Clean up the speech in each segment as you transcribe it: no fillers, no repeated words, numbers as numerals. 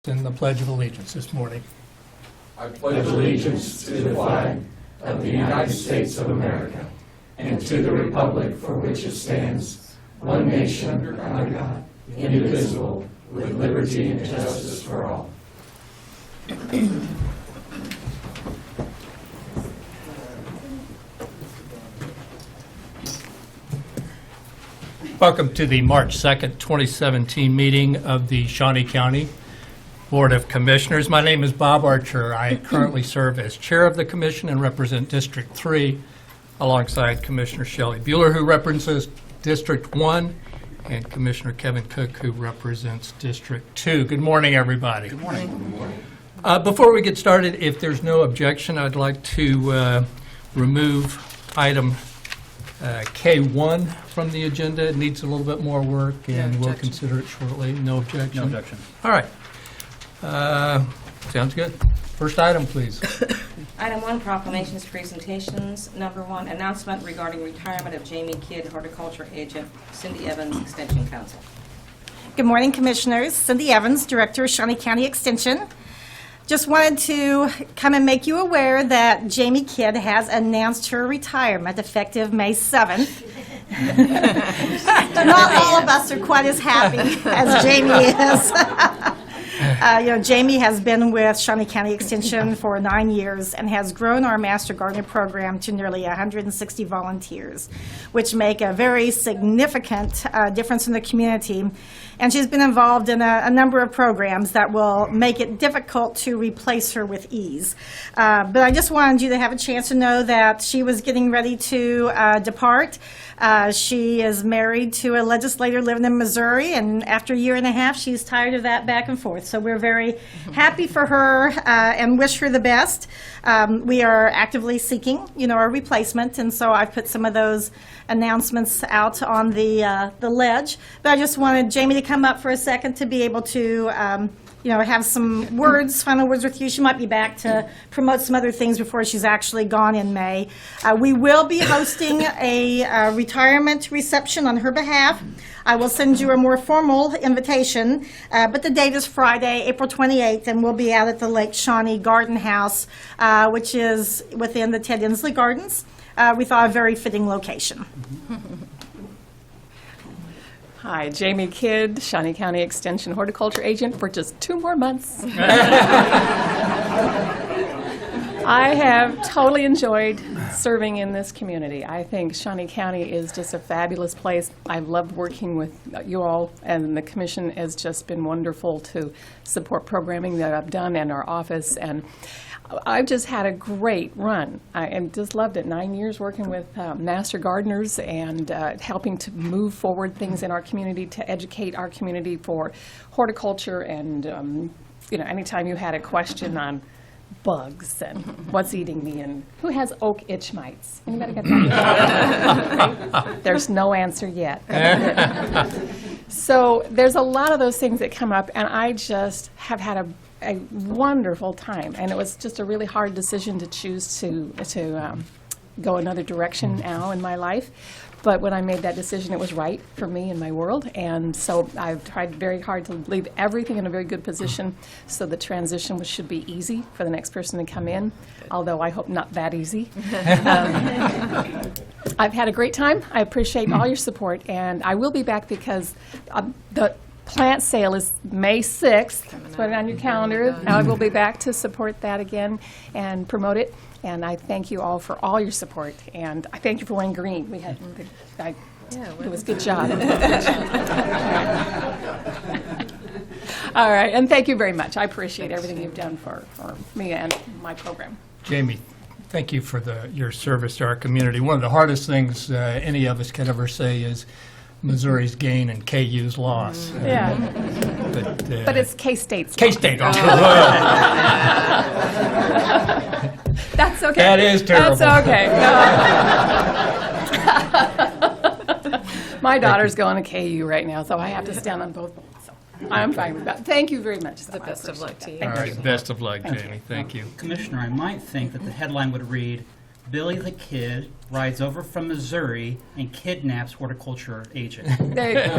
In the Pledge of Allegiance this morning. I pledge allegiance to the flag of the United States of America and to the republic for which it stands, one nation under God, indivisible, with liberty and justice for all. Welcome to the March 2nd, 2017 meeting of the Shawnee County Board of Commissioners. My name is Bob Archer. I currently serve as chair of the commission and represent District 3 alongside Commissioner Shelley Bueller, who represents District 1, and Commissioner Kevin Cook, who represents District 2. Good morning, everybody. Good morning. Good morning. Before we get started, if there's no objection, I'd like to remove item K1 from the agenda. It needs a little bit more work, and we'll consider it shortly. No objection? No objection. All right. Sounds good. First item, please. Item 1, proclamations, presentations. Number 1, announcement regarding retirement of Jamie Kidd, horticulture agent, Cindy Evans, Extension Council. Good morning, Commissioners. Cindy Evans, Director of Shawnee County Extension. Just wanted to come and make you aware that Jamie Kidd has announced her retirement effective May 7th. Not all of us are quite as happy as Jamie is. Jamie has been with Shawnee County Extension for 9 years and has grown our Master Gardener program to nearly 160 volunteers, which make a very significant difference in the community. And she's been involved in a number of programs that will make it difficult to replace her with ease. But I just wanted you to have a chance to know that she was getting ready to depart. She is married to a legislator living in Missouri, and after a year and a half, she's tired of that back and forth. So we're very happy for her and wish her the best. We are actively seeking, a replacement, and so I've put some of those announcements out on the ledge. But I just wanted Jamie to come up for a second to be able to have some final words with you. She might be back to promote some other things before she's actually gone in May. We will be hosting a retirement reception on her behalf. I will send you a more formal invitation, but the date is Friday, April 28th, and we'll be out at the Lake Shawnee Garden House, which is within the Ted Inslee Gardens. We thought a very fitting location. Hi, Jamie Kidd, Shawnee County Extension horticulture agent for just 2 more months. I have totally enjoyed serving in this community. I think Shawnee County is just a fabulous place. I've loved working with you all, and the commission has just been wonderful to support programming that I've done in our office, and I've just had a great run. I just loved it. 9 years working with master gardeners and helping to move forward things in our community, to educate our community for horticulture, and anytime you had a question on bugs and what's eating me and who has oak itch mites. Anybody got that? There's no answer yet. So there's a lot of those things that come up, and I just have had a wonderful time, and it was just a really hard decision to choose to go another direction now in my life. But when I made that decision, it was right for me and my world, and so I've tried very hard to leave everything in a very good position so the transition should be easy for the next person to come in, although I hope not that easy. I've had a great time. I appreciate all your support, and I will be back because the plant sale is May 6th. Put it on your calendar. I will be back to support that again and promote it. And I thank you all for all your support. And I thank you for wearing green. It was a good job. All right. And thank you very much. I appreciate everything you've done for me and my program. Jamie, thank you for your service to our community. One of the hardest things any of us could ever say is Missouri's gain and KU's loss. Yeah. But it's K-State's loss. K-State. That's okay. That is terrible. That's okay. No. My daughter's going to KU right now, so I have to stand on both. So I'm fine with that. Thank you very much. The best of luck to you. All right, best of luck, Jamie. Thank you. Commissioner, I might think that the headline would read, Billy the Kid rides over from Missouri and kidnaps horticulture agent. There you go.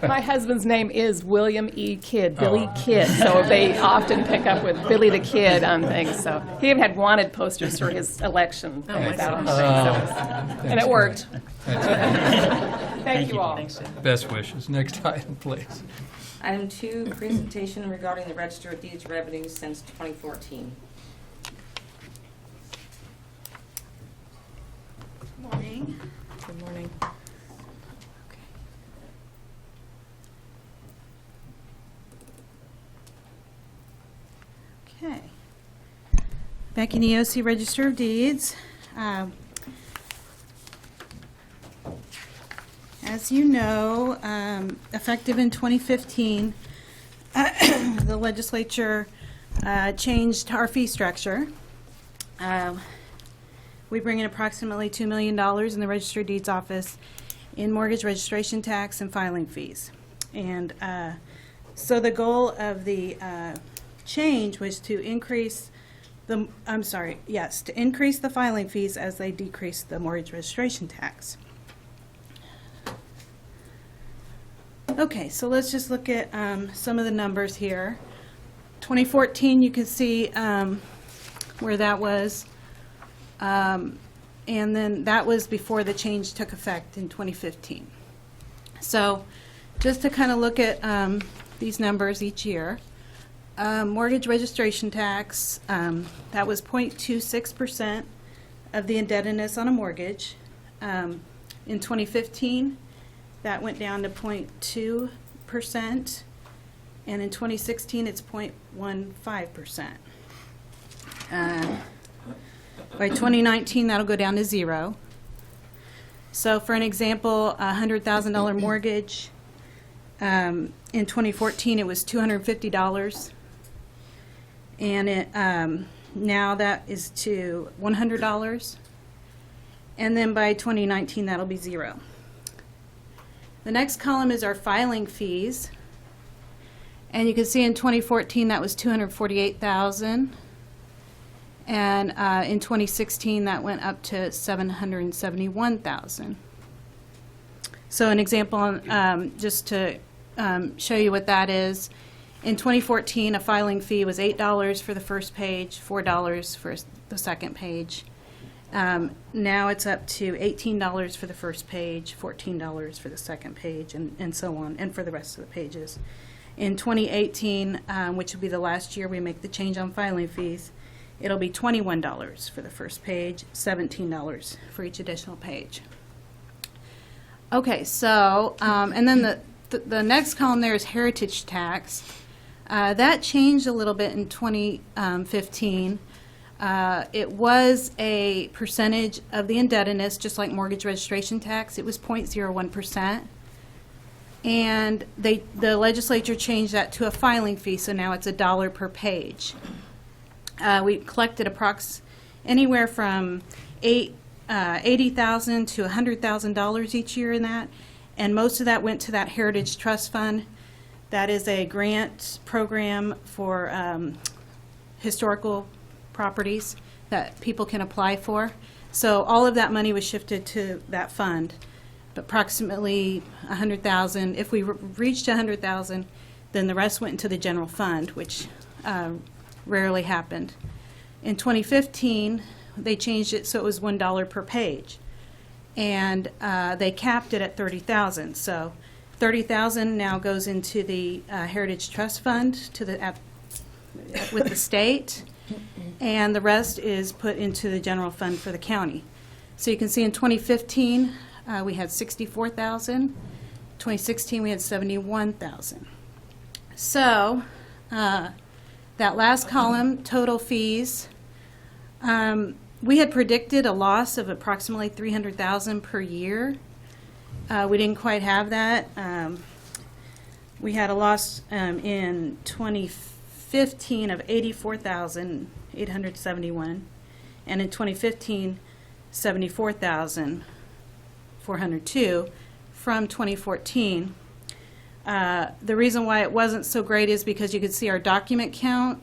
My husband's name is William E. Kidd, Billy Kidd, so they often pick up with Billy the Kid on things. So he even had wanted posters for his election things out on things, and it worked. Thank you all. Best wishes. Next item, please. Item 2, presentation regarding the Register of Deeds revenues since 2014. Morning. Good morning. Okay. Becky Neosi, Register of Deeds. As you know, effective in 2015, the legislature changed our fee structure. We bring in approximately $2 million in the Register of Deeds office in mortgage registration tax and filing fees. And so the goal of the change was to increase the, to increase the filing fees as they decrease the mortgage registration tax. Okay, so let's just look at some of the numbers here. 2014, you can see where that was. And then that was before the change took effect in 2015. So just to kind of look at these numbers each year, mortgage registration tax, that was 0.26% of the indebtedness on a mortgage. In 2015, that went down to 0.2%, and in 2016, it's 0.15%. By 2019, that'll go down to 0. So for an example, a $100,000 mortgage, in 2014, it was $250. And it, now that is to $100. And then by 2019, that'll be 0. The next column is our filing fees. And you can see in 2014, that was $248,000. And in 2016, that went up to $771,000. So an example, just to show you what that is, in 2014, a filing fee was $8 for the first page, $4 for the second page. Now it's up to $18 for the first page, $14 for the second page, and so on, and for the rest of the pages. In 2018, which will be the last year we make the change on filing fees, it'll be $21 for the first page, $17 for each additional page. Okay, so, and then the next column there is heritage tax. That changed a little bit in 2015. It was a percentage of the indebtedness, just like mortgage registration tax. It was 0.01%. And the legislature changed that to a filing fee, so now it's $1 per page. We collected anywhere from $80,000 to $100,000 each year in that, and most of that went to that Heritage Trust Fund. That is a grant program for historical properties that people can apply for. So all of that money was shifted to that fund. Approximately $100,000. If we reached $100,000, then the rest went into the general fund, which rarely happened. In 2015, they changed it so it was $1 per page, and they capped it at $30,000. So $30,000 now goes into the Heritage Trust Fund with the state, and the rest is put into the general fund for the county. So you can see in 2015 we had $64,000. 2016 we had $71,000. So that last column, total fees, we had predicted a loss of approximately $300,000 per year. We didn't quite have that. We had a loss in 2015 of $84,871, and in 2015, $74,402 from 2014. The reason why it wasn't so great is because you could see our document count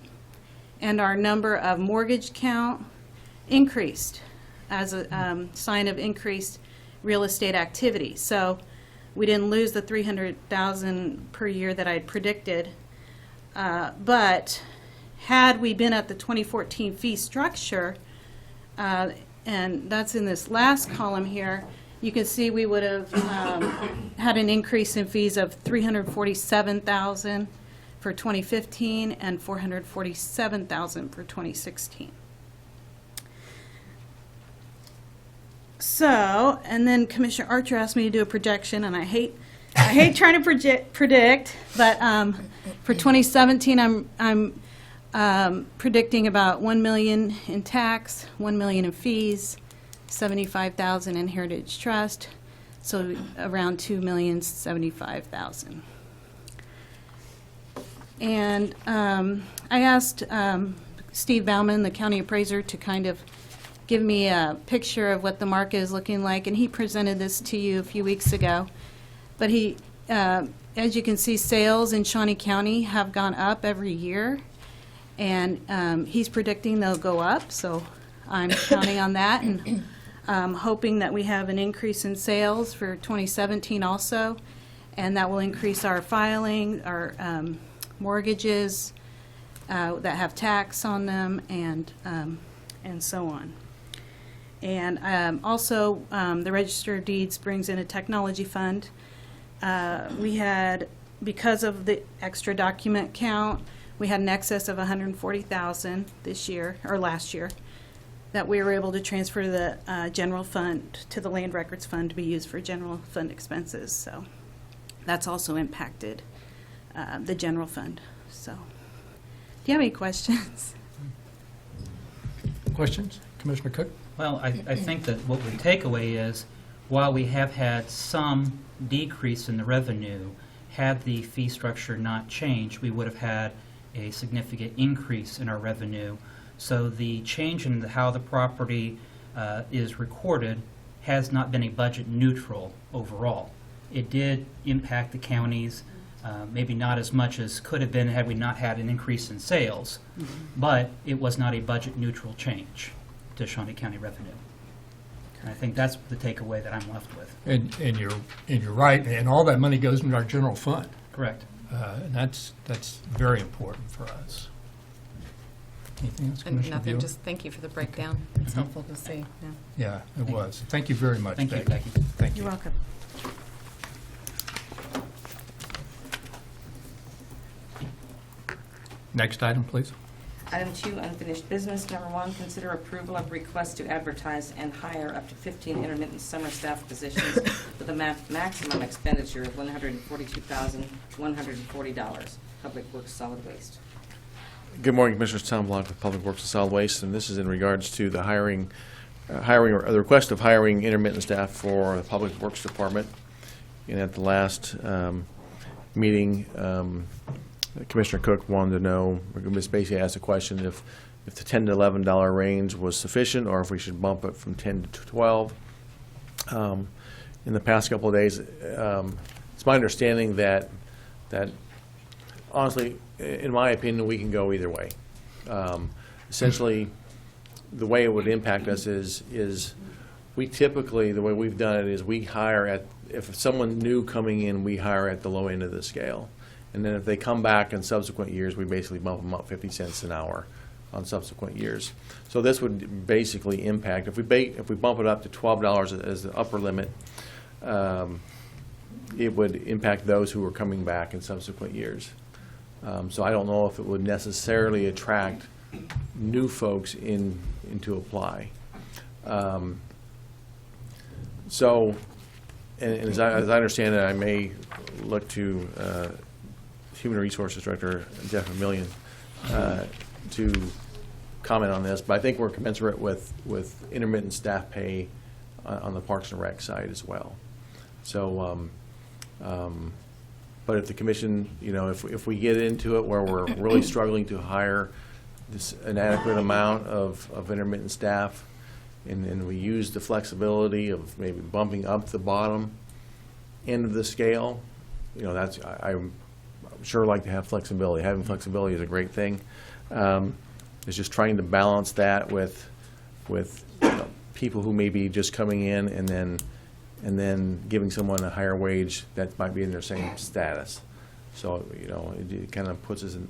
and our number of mortgage count increased as a sign of increased real estate activity. So we didn't lose the 300,000 per year that I had predicted. But had we been at the 2014 fee structure, and that's in this last column here, you can see we would have had an increase in fees of 347,000 for 2015 and 447,000 for 2016. So, and then Commissioner Archer asked me to do a projection, and I hate trying to predict, but for 2017, I'm predicting about 1 million in tax, 1 million in fees, 75,000 in Heritage Trust, so around 2,075,000. And I asked Steve Bauman, the county appraiser, to kind of give me a picture of what the market is looking like, and he presented this to you a few weeks ago. But he, as you can see, sales in Shawnee County have gone up every year, and he's predicting they'll go up, so I'm counting on that, and hoping that we have an increase in sales for 2017 also, and that will increase our filing, our mortgages that have tax on them, and so on. And also, the Register of Deeds brings in a technology fund. We had, because of the extra document count, we had an excess of 140,000 this year, or last year, that we were able to transfer to the general fund, to the land records fund, to be used for general fund expenses. So that's also impacted the general fund. So, do you have any questions? Questions? Commissioner Cook? Well, I think that what we take away is, while we have had some decrease in the revenue, had the fee structure not changed, we would have had a significant increase in our revenue. So the change in how the property is recorded has not been a budget neutral overall. It did impact the counties, maybe not as much as could have been had we not had an increase in sales, but it was not a budget neutral change to Shawnee County revenue. And I think that's the takeaway that I'm left with. And you're right, and all that money goes into our general fund. Correct. And that's very important for us. Anything else, And Commissioner nothing, Buell? just thank you for the breakdown. It's helpful to see. Yeah. Yeah, it was. Thank you very much, Thank you, Becky. Becky. Thank you. You're welcome. Next item, please. Item 2, unfinished business. Number 1, consider approval of request to advertise and hire up to 15 intermittent summer staff positions with a maximum expenditure of $142,140. Public Works Solid Waste. Good morning, Commissioners. Tom Block with Public Works and Solid Waste, and this is in regards to the hiring or the request of hiring intermittent staff for the Public Works Department. And at the last meeting, Commissioner Cook wanted to know, basically asked a question if the $10 to $11 range was sufficient, or if we should bump it from 10 to 12. In the past couple of days, it's my understanding that honestly, in my opinion, we can go either way. Essentially, the way it would impact us is we typically, the way we've done it is we hire if someone new coming in, we hire at the low end of the scale. And then if they come back in subsequent years, we basically bump them up 50 cents an hour on subsequent years. So this would basically impact, if we bump it up to $12 as the upper limit, it would impact those who are coming back in subsequent years. So I don't know if it would necessarily attract new folks in to apply. So, and as I understand it, I may look to Human Resources Director Jeff Vermillion to comment on this, but I think we're commensurate with intermittent staff pay on the Parks and Rec side as well. So, but if the commission, if we get into it where we're really struggling to hire an adequate amount of intermittent staff, and we use the flexibility of maybe bumping up the bottom end of the scale, I sure like to have flexibility. Having flexibility is a great thing. It's just trying to balance that with people who may be just coming in and then giving someone a higher wage that might be in their same status. So, it kind of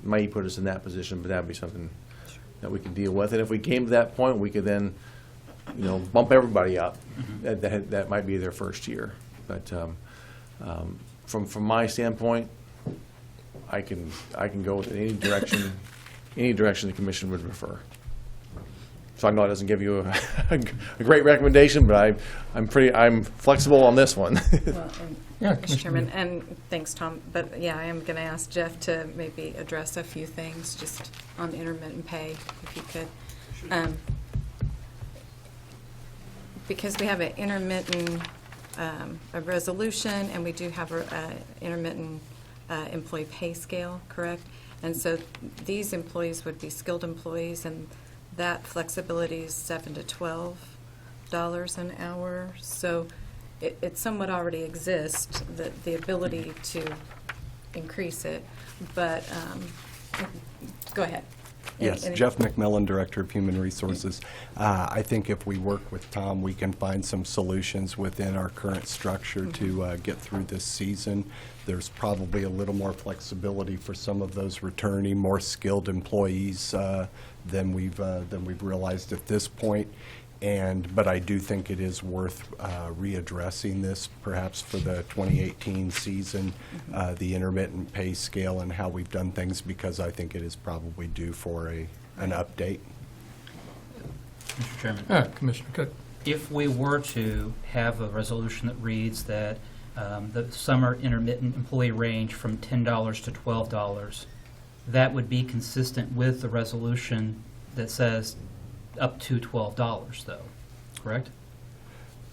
might put us in that position, but that'd be something that we could deal with. And if we came to that point, we could then, bump everybody up. That might be their first year. But from my standpoint, I can go with any direction the commission would prefer. So I know it doesn't give you a great recommendation, but I'm flexible on this one. Yeah, Mr. Chairman, and thanks, Tom, but yeah, I am going to ask Jeff to maybe address a few things just on intermittent pay, if he could. Because we have an intermittent, a resolution, and we do have a intermittent employee pay scale, correct? And so these employees would be skilled employees, and that flexibility is $7 to $12 an hour. So it somewhat already exists, the ability to increase it, but go ahead. Yes, Jeff McMillan, Director of Human Resources. I think if we work with Tom, we can find some solutions within our current structure to get through this season. There's probably a little more flexibility for some of those returning, more skilled employees than we've realized at this point. But I do think it is worth readdressing this, perhaps for the 2018 season, the intermittent pay scale and how we've done things, because I think it is probably due for an update. Mr. Chairman. Commissioner Cook. If we were to have a resolution that reads that the summer intermittent employee range from $10 to $12, that would be consistent with the resolution that says up to $12, though, correct?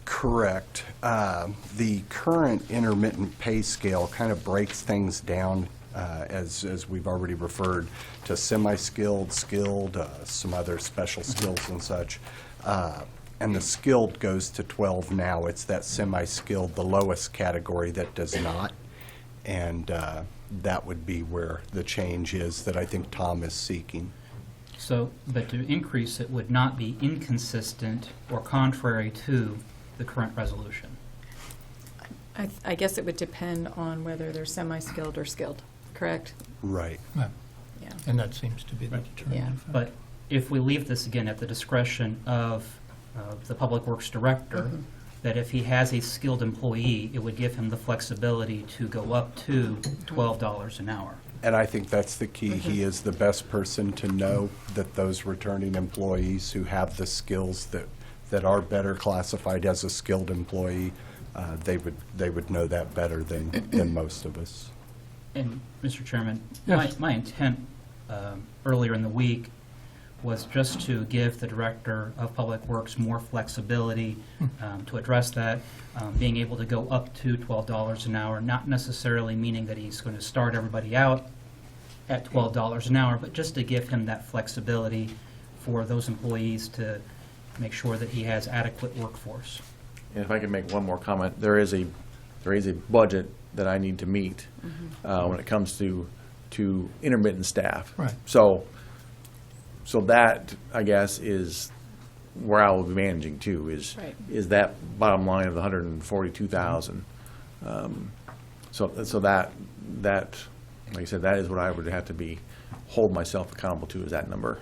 Correct. The current intermittent pay scale kind of breaks things down, as we've already referred to, semi-skilled, skilled, some other special skills and such. And the skilled goes to 12 now. It's that semi-skilled, the lowest category, that does not. And that would be where the change is that I think Tom is seeking. So, but to increase it would not be inconsistent or contrary to the current resolution. I guess it would depend on whether they're semi-skilled or skilled, correct? Right. Yeah. Yeah. And that seems to be the determining factor. But if we leave this again at the discretion of the Public Works Director, that if he has a skilled employee, it would give him the flexibility to go up to $12 an hour. And I think that's the key. He is the best person to know that those returning employees who have the skills that are better classified as a skilled employee, they would know that better than most of us. And, Mr. Chairman, Yes. my intent earlier in the week was just to give the Director of Public Works more flexibility to address that, being able to go up to $12 an hour, not necessarily meaning that he's going to start everybody out at $12 an hour, but just to give him that flexibility for those employees to make sure that he has adequate workforce. And if I could make one more comment, there is a budget that I need to meet when it comes to intermittent staff. Right. So that, I guess, is where I will be managing too, Right. is that bottom line of the 142,000. So that, like I said, that is what I would have to hold myself accountable to, is that number.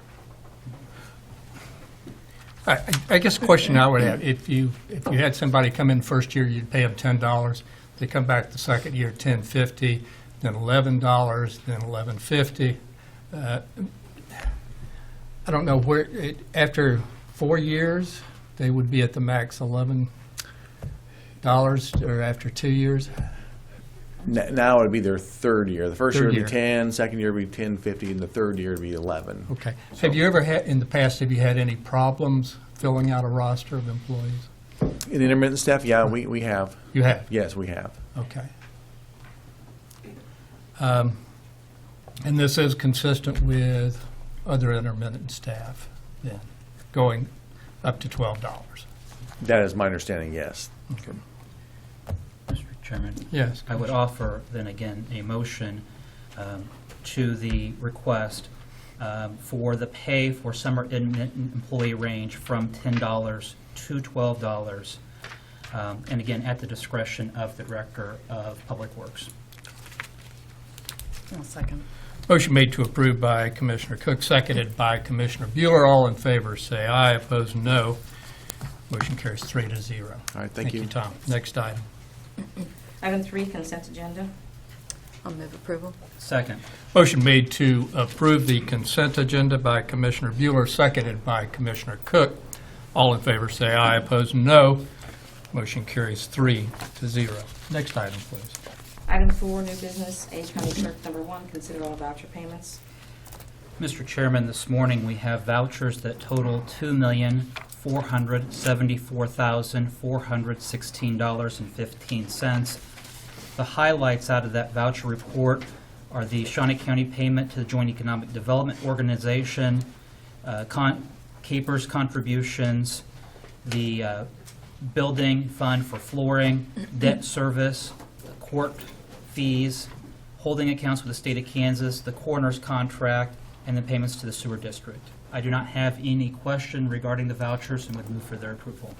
I guess the question I would have, if you had somebody come in first year, you'd pay them $10. They come back the second year, $10.50, then $11, then $11.50. I don't know where, after 4 years, they would be at the max $11, or after 2 years? Now it'd be their third year. The first year Third would be year. 10, second year would be 10.50, and the third year would be 11. Okay. Have you ever had, in the past, have you had any problems filling out a roster of employees? In intermittent staff, yeah, we have. You have? Yes, we have. Okay. And this is consistent with other intermittent staff, then, going up to $12? That is my understanding, yes. Mr. Chairman? Yes. I would offer, then again, a motion to the request for the pay for summer intermittent employee range from $10 to $12, and again, at the discretion of the Director of Public Works. I'll second. Motion made to approve by Commissioner Cook, seconded by Commissioner Bueller. All in favor, say aye. Opposed, no. Motion carries 3-0. All right, thank you. Tom. Next item. Item 3, consent agenda. I'll move approval. Second. Motion made to approve the consent agenda by Commissioner Bueller, seconded by Commissioner Cook. All in favor, say aye. Opposed, no. Motion carries 3-0. Next item, please. Item 4, new business. A, County Clerk, number 1, consider all voucher payments. Mr. Chairman, this morning we have vouchers that total $2,474,416.15. The highlights out of that voucher report are the Shawnee County payment to the Joint Economic Development Organization, Capers contributions, the building fund for flooring, debt service, court fees, holding accounts with the state of Kansas, the coroner's contract, and the payments to the sewer district. I do not have any question regarding the vouchers and would move for their approval.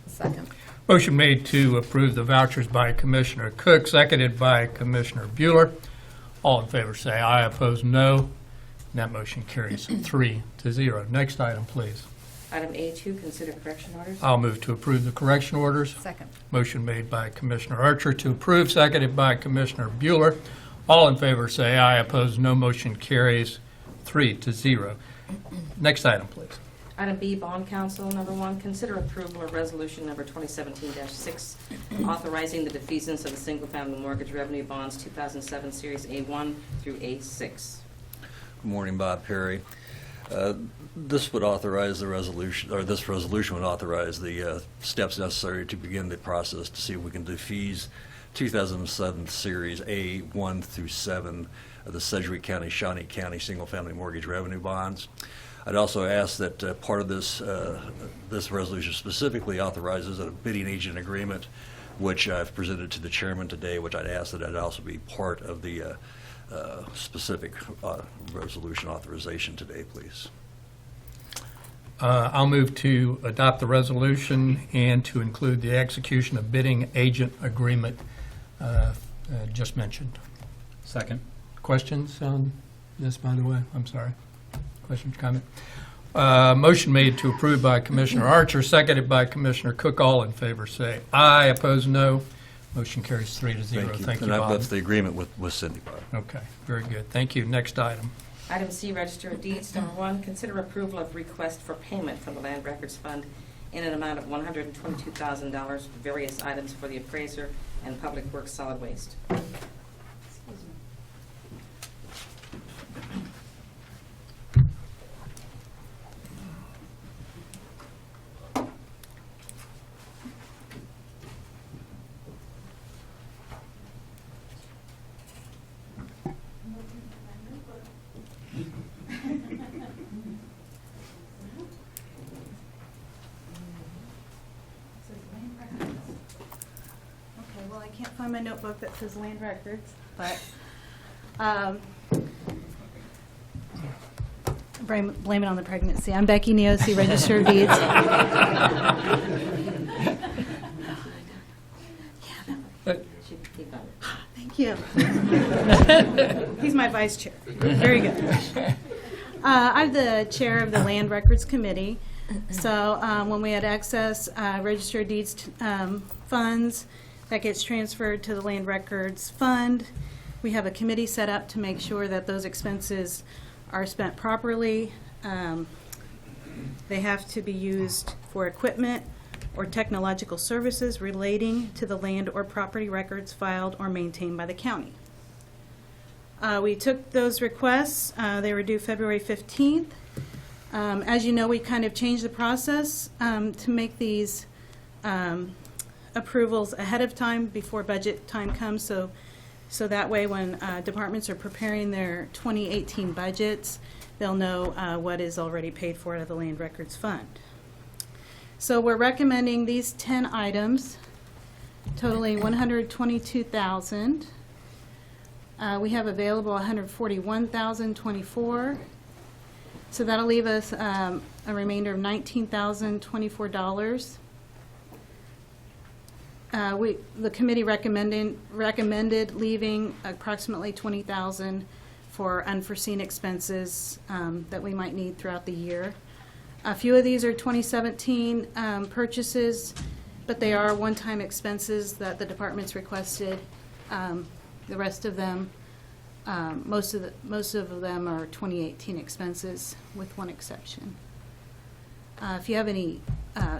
Second. Motion made to approve the vouchers by Commissioner Cook, seconded by Commissioner Bueller. All in favor say aye. Opposed, no. And that motion carries 3-0. Next item, please. Item A2, consider correction orders. I'll move to approve the correction orders. Second. Motion made by Commissioner Archer to approve, seconded by Commissioner Bueller. All in favor say aye. Opposed, no. Motion carries 3-0. Next item, please. Item B, Bond Council, number 1, consider approval of resolution number 2017-6, authorizing the defeasance of the single-family mortgage revenue bonds 2007 Series A1 through A6. Good morning, Bob Perry. This would authorize the resolution, or this resolution would authorize the steps necessary to begin the process to see if we can defease 2007 Series A1 through 7 of the Sedgwick County, Shawnee County single-family mortgage revenue bonds. I'd also ask that part of this this resolution specifically authorizes a bidding agent agreement, which I've presented to the chairman today, which I'd ask that it also be part of the specific resolution authorization today, please. I'll move to adopt the resolution and to include the execution of bidding agent agreement just mentioned. Second. Questions on this, by the way? I'm sorry. Questions, comment? Motion made to approve by Commissioner Archer, seconded by Commissioner Cook. All in favor say aye. Opposed, no. Motion carries 3-0. Thank you, And Bob. that's the agreement with Cindy, Bob. Okay, very good. Thank you. Next item. Item C, Register of Deeds, number 1, consider approval of request for payment from the Land Records Fund in an amount of $122,000 for various items for the appraiser and Public Works Solid Waste. Okay, well, I can't find my notebook that says land records, but blame it on the pregnancy. I'm Becky Neosi, Register of Deeds. Keep on. Thank you. He's my vice chair. Very good. I'm the chair of the Land Records Committee. So when we had excess Register of Deeds funds, that gets transferred to the Land Records Fund. We have a committee set up to make sure that those expenses are spent properly. They have to be used for equipment or technological services relating to the land or property records filed or maintained by the county. We took those requests. They were due February 15th. As you know, we kind of changed the process to make these approvals ahead of time before budget time comes, so that way when departments are preparing their 2018 budgets, they'll know what is already paid for out of the Land Records Fund. So we're recommending these 10 items totaling $122,000. We have available $141,024. So that'll leave us a remainder of $19,024. The committee recommended leaving approximately $20,000 for unforeseen expenses that we might need throughout the year. A few of these are 2017 purchases, but they are one-time expenses that the department's requested. The rest of them, most of them are 2018 expenses, with one exception. If you have any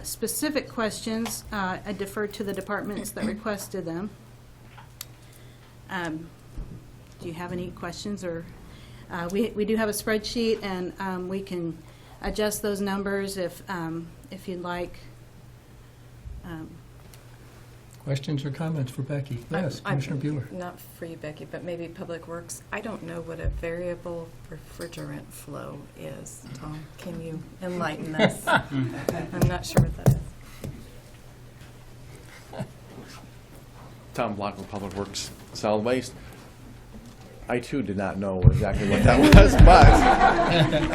specific questions, I defer to the departments that requested them. Do you have any questions? Or we do have a spreadsheet, and we can adjust those numbers if you'd like. Questions or comments for Becky? Yes, Commissioner Bueller. Not for you, Becky, but maybe Public Works. I don't know what a variable refrigerant flow is. Tom, can you enlighten us? I'm not sure what that is. Tom Block with Public Works Solid Waste. I too did not know exactly what that was, but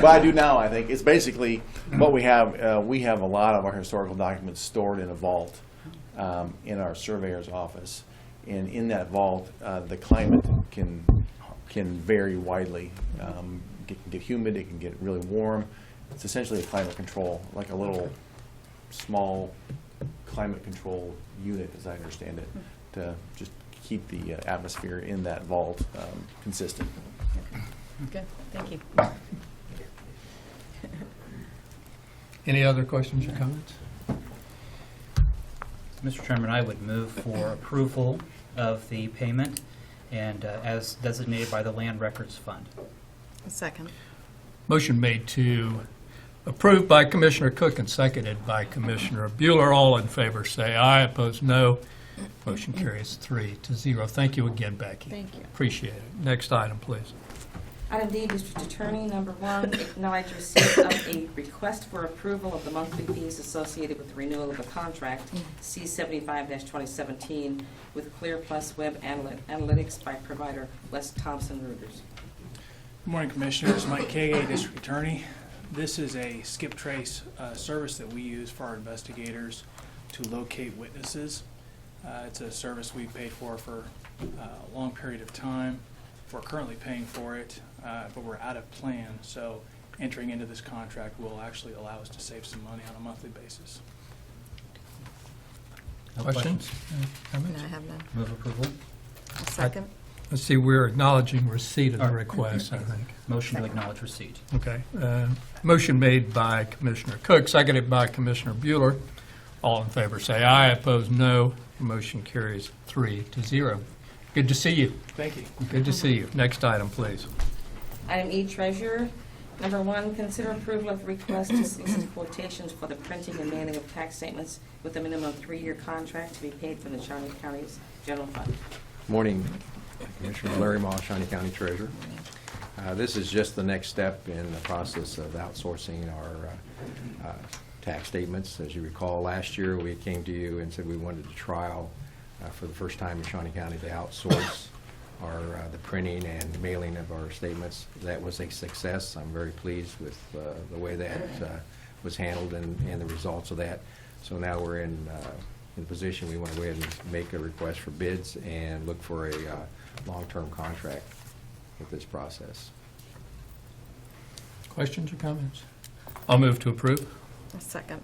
I do now. I think it's basically what we have. We have a lot of our historical documents stored in a vault in our surveyor's office, and in that vault, the climate can vary widely. It can get humid. It can get really warm. It's essentially a climate control, like a little small climate control unit, as I understand it, to just keep the atmosphere in that vault consistent. Good, thank you. Any other questions or comments? Mr. Chairman, I would move for approval of the payment and as designated by the Land Records Fund. A second. Motion made to approve by Commissioner Cook and seconded by Commissioner Bueller. All in favor say aye. Opposed, no. Motion carries 3-0. Thank you again, Becky. Thank you. Appreciate it. Next item, please. Item D, District Attorney, number 1, acknowledge receipt of a request for approval of the monthly fees associated with the renewal of a contract, C-75-2017, with Clear Plus Web Analytics by provider Les Thompson Reuters. Good morning, Commissioners. Mike Kage, District Attorney. This is a skip trace service that we use for our investigators to locate witnesses. It's a service we've paid for a long period of time. We're currently paying for it, but we're out of plan, so entering into this contract will actually allow us to save some money on a monthly basis. No Questions? No, Comments? I have none. Move approval. A second. Let's see, we're acknowledging receipt of the request, I think. Motion to acknowledge receipt. Okay. Motion made by Commissioner Cook, seconded by Commissioner Bueller. All in favor say aye. Opposed, no. Motion carries 3-0. Good to see you. Thank you. Good to see you. Next item, please. Item E, Treasurer. Number 1, consider approval of request to solicit quotations for the printing and mailing of tax statements with a minimum 3-year contract to be paid from the Shawnee County's General Fund. Morning, Commissioner Larry Moss, Shawnee County Treasurer. This is just the next step in the process of outsourcing our tax statements. As you recall, last year we came to you and said we wanted to trial for the first time in Shawnee County to outsource the printing and mailing of our statements. That was a success. I'm very pleased with the way that was handled and the results of that. So now we're in a position we want to go ahead and make a request for bids and look for a long-term contract with this process. Questions or comments? I'll move to approve. A second.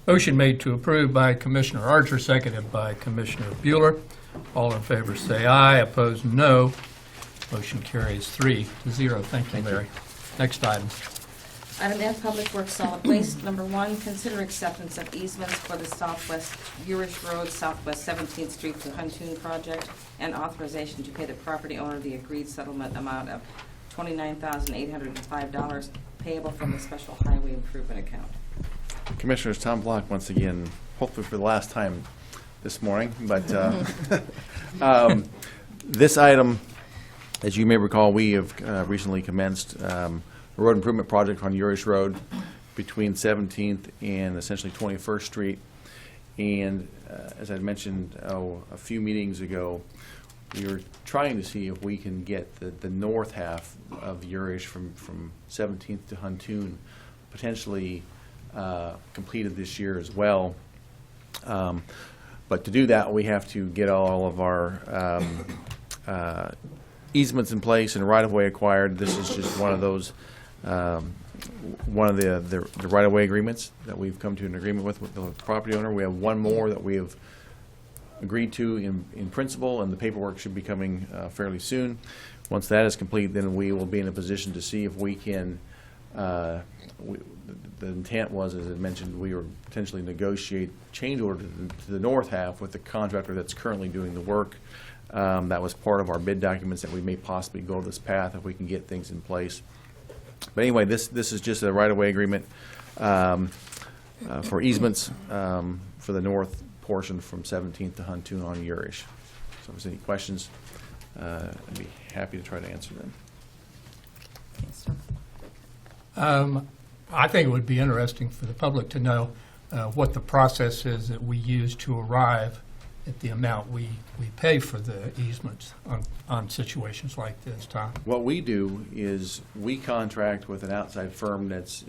Motion made to approve by Commissioner Archer, seconded by Commissioner Bueller. All in favor say aye. Opposed, no. Motion carries 3-0. Thank you, Larry. Next item. Item F, Public Works Solid Waste. Number 1, consider acceptance of easements for the Southwest Urish Road, Southwest 17th Street to Huntoon project, and authorization to pay the property owner the agreed settlement amount of $29,805 payable from the Special Highway Improvement Account. Commissioners, Tom Block once again, hopefully for the last time this morning, but this item, as you may recall, we have recently commenced a road improvement project on Urish Road between 17th and essentially 21st Street. And as I mentioned a few meetings ago, we were trying to see if we can get the north half of Urish from 17th to Huntoon potentially completed this year as well. But to do that, we have to get all of our easements in place and right-of-way acquired. This is just one of those, one of the right-of-way agreements that we've come to an agreement with the property owner. We have one more that we have agreed to in principle, and the paperwork should be coming fairly soon. Once that is complete, then we will be in a position to see if we can, the intent was, as I mentioned, we were potentially negotiate change order to the north half with the contractor that's currently doing the work. That was part of our bid documents, that we may possibly go this path if we can get things in place. But anyway, this is just a right-of-way agreement for easements for the north portion from 17th to Huntoon on Urish. So if there's any questions, I'd be happy to try to answer them. I think it would be interesting for the public to know what the process is that we use to arrive at the amount we pay for the easements on situations like this, Tom. What we do is we contract with an outside firm that's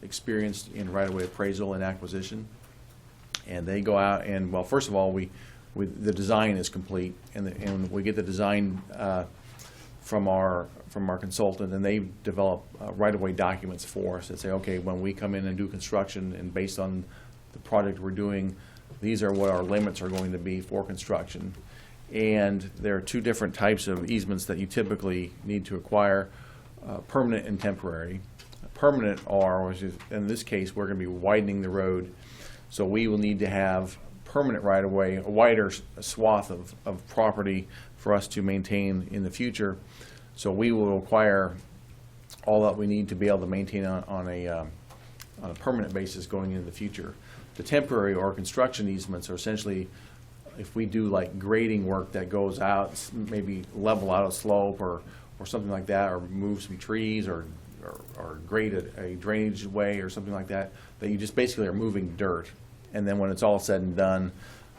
experienced in right-of-way appraisal and acquisition. And they go out and, well, first of all, the design is complete, and we get the design from our consultant, and they develop right-of-way documents for us that say, okay, when we come in and do construction, and based on the project we're doing, these are what our limits are going to be for construction. And there are two different types of easements that you typically need to acquire, permanent and temporary. Permanent are, which is, in this case, we're going to be widening the road, so we will need to have permanent right-of-way, a wider swath of property for us to maintain in the future. So we will acquire all that we need to be able to maintain on a permanent basis going into the future. The temporary or construction easements are essentially, if we do like grading work that goes out, maybe level out a slope or something like that, or move some trees or grade a drainage way or something like that, that you just basically are moving dirt. And then when it's all said and done,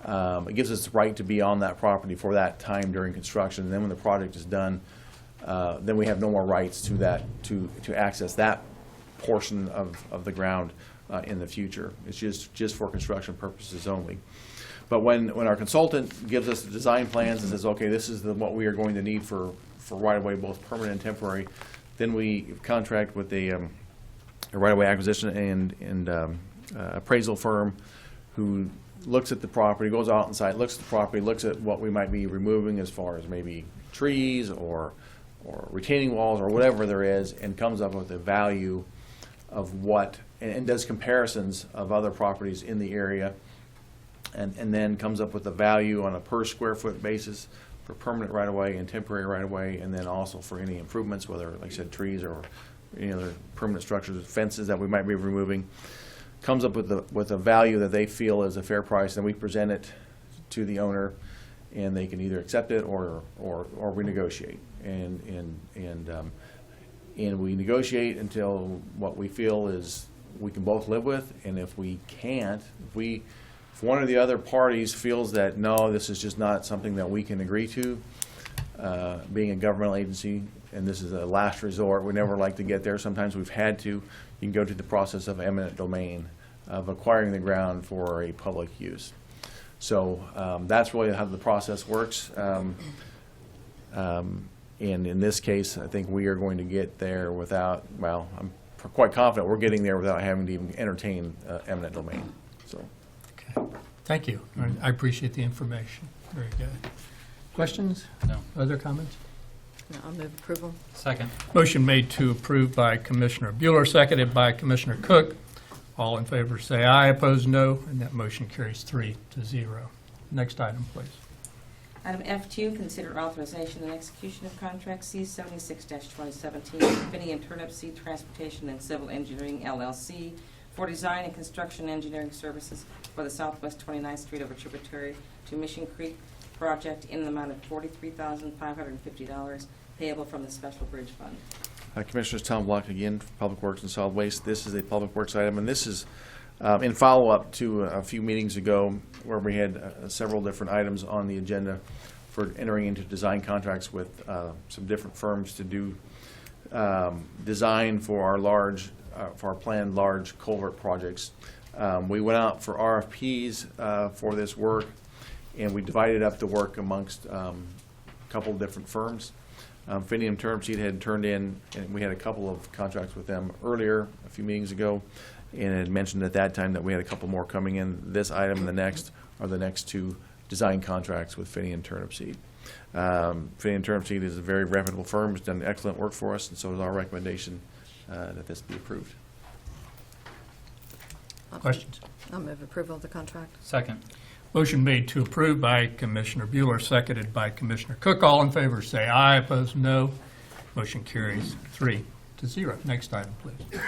it gives us the right to be on that property for that time during construction. And then when the project is done, then we have no more rights to that, to access that portion of the ground in the future. It's just for construction purposes only. But when our consultant gives us the design plans and says, okay, this is what we are going to need for right-of-way, both permanent and temporary, then we contract with a right-of-way acquisition and appraisal firm who looks at the property, goes out on site, looks at the property, looks at what we might be removing as far as maybe trees or retaining walls or whatever there is, and comes up with a value of what, and does comparisons of other properties in the area, and then comes up with a value on a per square foot basis for permanent right-of-way and temporary right-of-way, and then also for any improvements, whether, like I said, trees or any other permanent structures, fences that we might be removing. Comes up with a value that they feel is a fair price, and we present it to the owner, and they can either accept it or renegotiate. And we negotiate until what we feel is we can both live with, and if we can't, if one or the other parties feels that no, this is just not something that we can agree to, being a governmental agency, and this is a last resort, we never like to get there. Sometimes we've had to. You can go through the process of eminent domain, of acquiring the ground for a public use. So that's really how the process works. And in this case, I think we are going to get there without, well, I'm quite confident we're getting there without having to even entertain eminent domain. So. Okay. Thank you. I appreciate the information. Very good. Questions? No. Other comments? No, I'll move approval. Second. Motion made to approve by Commissioner Bueller, seconded by Commissioner Cook. All in favor say aye, opposed no, and that motion carries 3-0. Next item, please. Item F2, consider authorization and execution of contract C76-2017, Finney and Turnip Seed Transportation and Civil Engineering LLC for design and construction engineering services for the Southwest 29th Street over Tributary to Mission Creek project in the amount of $43,550 payable from the Special Bridge Fund. Commissioners, Tom Block again, for Public Works and Solid Waste. This is a Public Works item, and this is in follow-up to a few meetings ago where we had several different items on the agenda for entering into design contracts with some different firms to do design for our planned large culvert projects. We went out for RFPs for this work, and we divided up the work amongst a couple of different firms. Finney and Turnipseed had turned in, and we had a couple of contracts with them earlier, a few meetings ago, and had mentioned at that time that we had a couple more coming in. This item and the next are the next two design contracts with Finney and Turnipseed. Finney and Turnipseed is a very reputable firm, has done excellent work for us, and so is our recommendation that this be approved. Questions? I'll move approval of the contract. Second. Motion made to approve by Commissioner Bueller, seconded by Commissioner Cook. All in favor say aye, opposed no. Motion carries 3-0. Next item, please.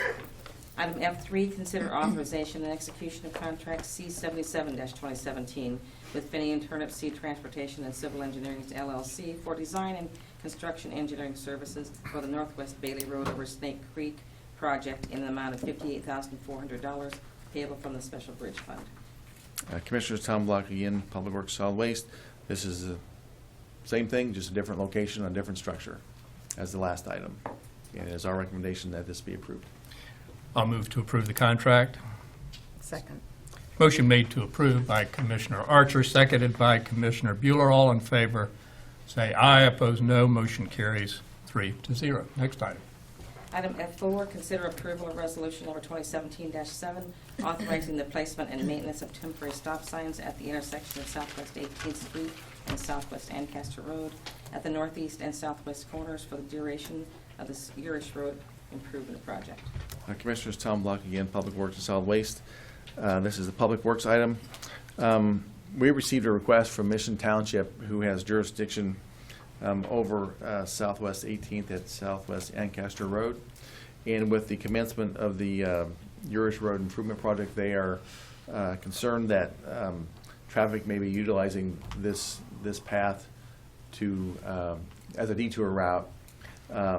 Item F3, consider authorization and execution of contract C77-2017 with Finney and Turnipseed Transportation and Civil Engineering LLC for design and construction engineering services for the Northwest Bailey Road over Snake Creek project in the amount of $58,400 payable from the Special Bridge Fund. Commissioners, Tom Block again, Public Works Solid Waste. This is the same thing, just a different location, a different structure as the last item. And it is our recommendation that this be approved. I'll move to approve the contract. Second. Motion made to approve by Commissioner Archer, seconded by Commissioner Bueller. All in favor say aye, opposed no. Motion carries 3-0. Next item. Item F4, consider approval of resolution number 2017-7, authorizing the placement and maintenance of temporary stop signs at the intersection of Southwest 18th Street and Southwest Ancaster Road at the northeast and southwest corners for the duration of the Urish Road Improvement Project. Commissioners, Tom Block again, Public Works and Solid Waste. This is a Public Works item. We received a request from Mission Township, who has jurisdiction over Southwest 18th at Southwest Ancaster Road. And with the commencement of the Urish Road Improvement Project, they are concerned that traffic may be utilizing this path to as a detour route,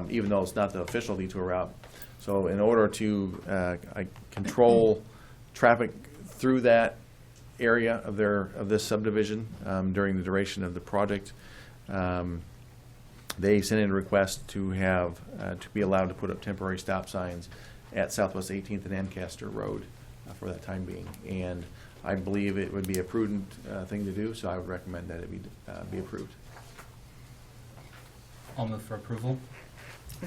even though it's not the official detour route. So in order to control traffic through that area of this subdivision during the duration of the project, they sent in a request to have to be allowed to put up temporary stop signs at Southwest 18th and Ancaster Road for that time being. And I believe it would be a prudent thing to do, so I would recommend that it be approved. I'll move for approval.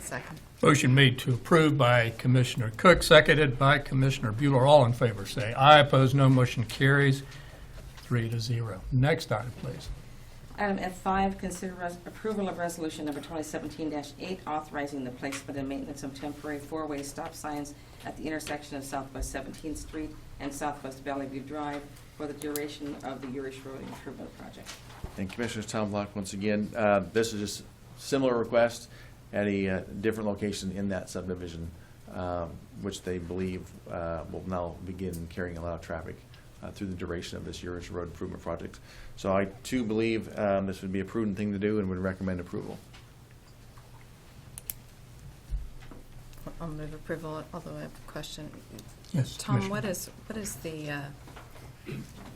Second. Motion made to approve by Commissioner Cook, seconded by Commissioner Bueller. All in favor say aye, opposed no. Motion carries 3-0. Next item, please. Item F5, consider approval of resolution number 2017-8, authorizing the placement and maintenance of temporary four-way stop signs at the intersection of Southwest 17th Street and Southwest Valley View Drive for the duration of the Urish Road Improvement Project. And Commissioners, Tom Block once again. This is just similar request at a different location in that subdivision, which they believe will now begin carrying a lot of traffic through the duration of this Urish Road Improvement Project. So I too believe this would be a prudent thing to do and would recommend approval. I'll move approval, although I have a question. Yes, Tom, Commissioner.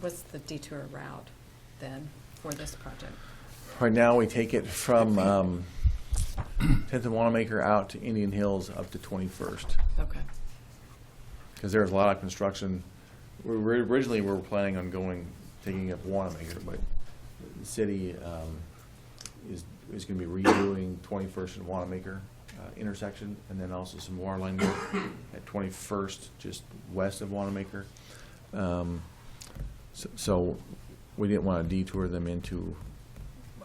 what's the detour route then for this project? Right now, we take it from 10th and Wanamaker out to Indian Hills up to 21st. Okay. Because there's a lot of construction. Originally, we were planning on taking up Wanamaker, but the city is going to be redoing 21st and Wanamaker intersection, and then also some water line work at 21st, just west of Wanamaker. So we didn't want to detour them into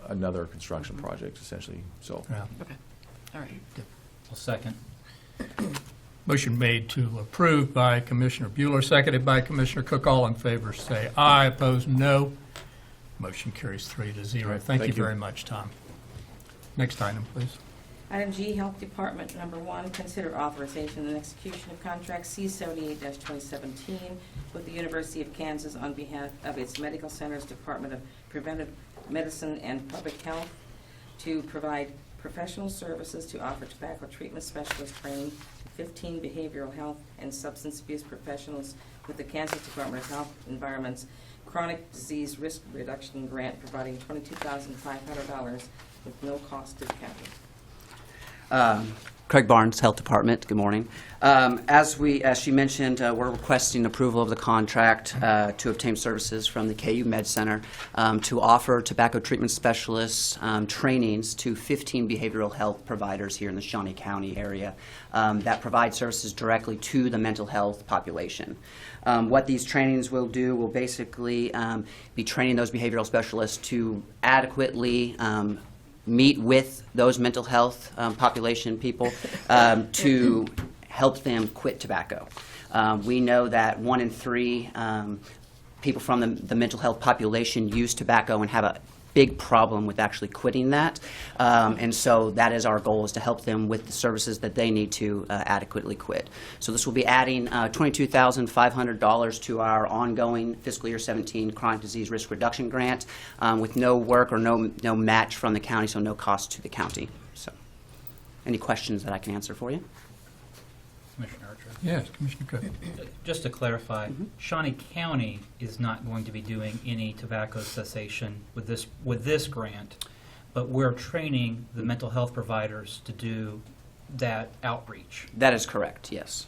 another construction project, essentially. So Yeah. Okay. All right. I'll second. Motion made to approve by Commissioner Bueller, seconded by Commissioner Cook. All in favor say aye, opposed no. Motion carries 3-0. Thank you very much, Tom. Next item, please. Item G, Health Department, number 1, consider authorization and execution of contract C78-2017 with the University of Kansas on behalf of its Medical Center's Department of Preventive Medicine and Public Health to provide professional services to offer tobacco treatment specialist training to 15 behavioral health and substance abuse professionals with the Kansas Department of Health Environment's chronic disease risk reduction grant providing $22,500 with no cost to the county. Craig Barnes, Health Department. Good morning. As she mentioned, we're requesting approval of the contract to obtain services from the KU Med Center to offer tobacco treatment specialists trainings to 15 behavioral health providers here in the Shawnee County area that provide services directly to the mental health population. What these trainings will do will basically be training those behavioral specialists to adequately meet with those mental health population people to help them quit tobacco. We know that 1 in 3 people from the mental health population use tobacco and have a big problem with actually quitting that. And so that is our goal, is to help them with the services that they need to adequately quit. So this will be adding $22,500 to our ongoing fiscal year 17 chronic disease risk reduction grant with no work or no match from the county, so no cost to the county. So any questions that I can answer for you? Commissioner Archer. Yes, Commissioner Cook. Just to clarify, Shawnee County is not going to be doing any tobacco cessation with this grant, but we're training the mental health providers to do that outreach. That is correct, yes.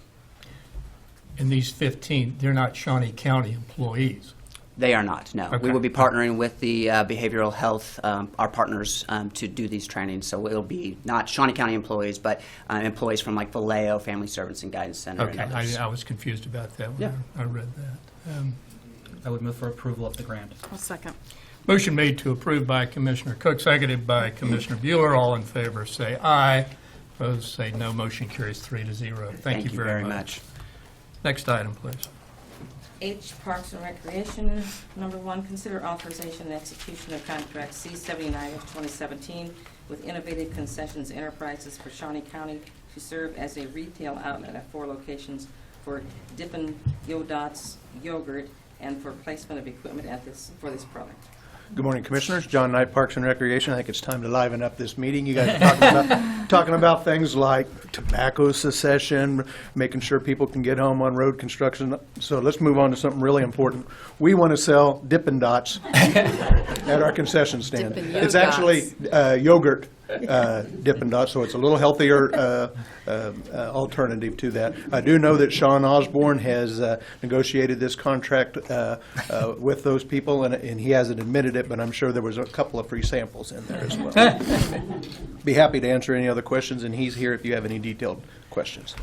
And these 15, they're not Shawnee County employees. They are not, no. Okay. We will be partnering with the behavioral health, our partners, to do these trainings. So it'll be not Shawnee County employees, but employees from like Vallejo, Family Servants and Guidance Center and Okay, others. I was confused about that when Yeah. I read that. I would move for approval of the grant. I'll second. Motion made to approve by Commissioner Cook, seconded by Commissioner Bueller. All in favor, say aye. Opposed, say no. Motion carries 3-0. Thank you very much. Next item, please. H, Parks and Recreation. Number 1, consider authorization and execution of contract C-79 of 2017 with Innovative Concessions Enterprises for Shawnee County to serve as a retail outlet at 4 locations for Dippin' Yo-Dots yogurt and for placement of equipment for this product. Good morning, Commissioners. John Knight, Parks and Recreation. I think it's time to liven up this meeting. You guys are talking about things like tobacco cessation, making sure people can get home on road construction. So let's move on to something really important. We want to sell Dippin' Dots at our concession stand. Dippin' It's actually yogurt Dippin' Dots, so it's a little healthier alternative to that. I do know that Sean Osborne has negotiated this contract with those people, and he hasn't admitted it, but I'm sure there was a couple of free samples in there as well. Be happy to answer any other questions, and he's here if you have any detailed questions.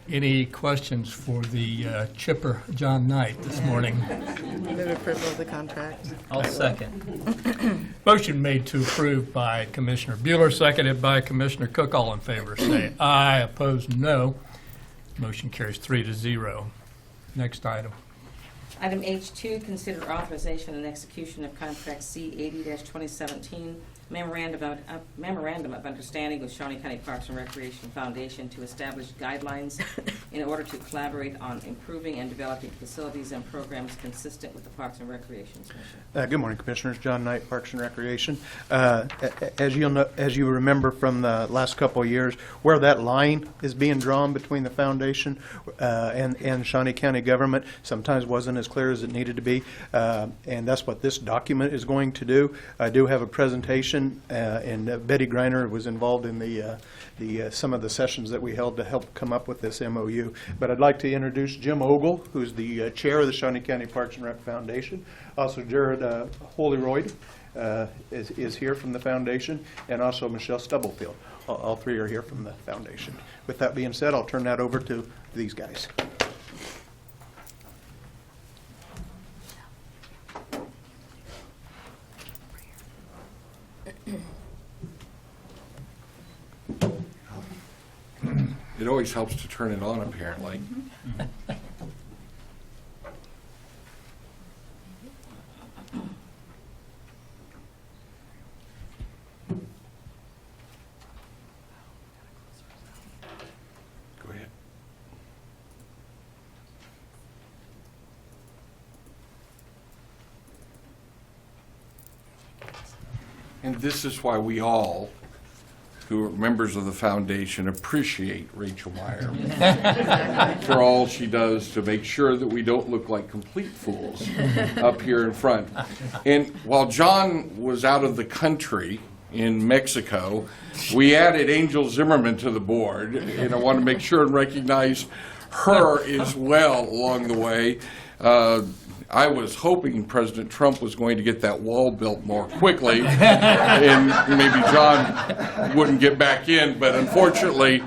Any questions for the chipper, John Knight, this morning? Move approval of the contract. I'll second. Motion made to approve by Commissioner Bueller, seconded by Commissioner Cook. All in favor, say aye. Opposed, no. Motion carries 3-0. Next item. Item H2, consider authorization and execution of contract C-80-2017, memorandum of understanding with Shawnee County Parks and Recreation Foundation to establish guidelines in order to collaborate on improving and developing facilities and programs consistent with the Parks and Recreation Commission. Good morning, Commissioners. John Knight, Parks and Recreation. As you remember from the last couple of years, where that line is being drawn between the foundation and Shawnee County government sometimes wasn't as clear as it needed to be, and that's what this document is going to do. I do have a presentation, and Betty Greiner was involved in some of the sessions that we held to help come up with this MOU. But I'd like to introduce Jim Ogle, who's the chair of the Shawnee County Parks and Rec Foundation. Also, Jared Holyroyd is here from the foundation, and also Michelle Stubblefield. All three are here from the foundation. With that being said, I'll turn that over to these guys. It always helps to turn it on, apparently. Go ahead. And this is why we all who are members of the foundation, appreciate Rachel Meyer for all she does to make sure that we don't look like complete fools up here in front. And while John was out of the country in Mexico, we added Angel Zimmerman to the board, and I want to make sure and recognize her as well along the way. I was hoping President Trump was going to get that wall built more quickly, and maybe John wouldn't get back in, but unfortunately,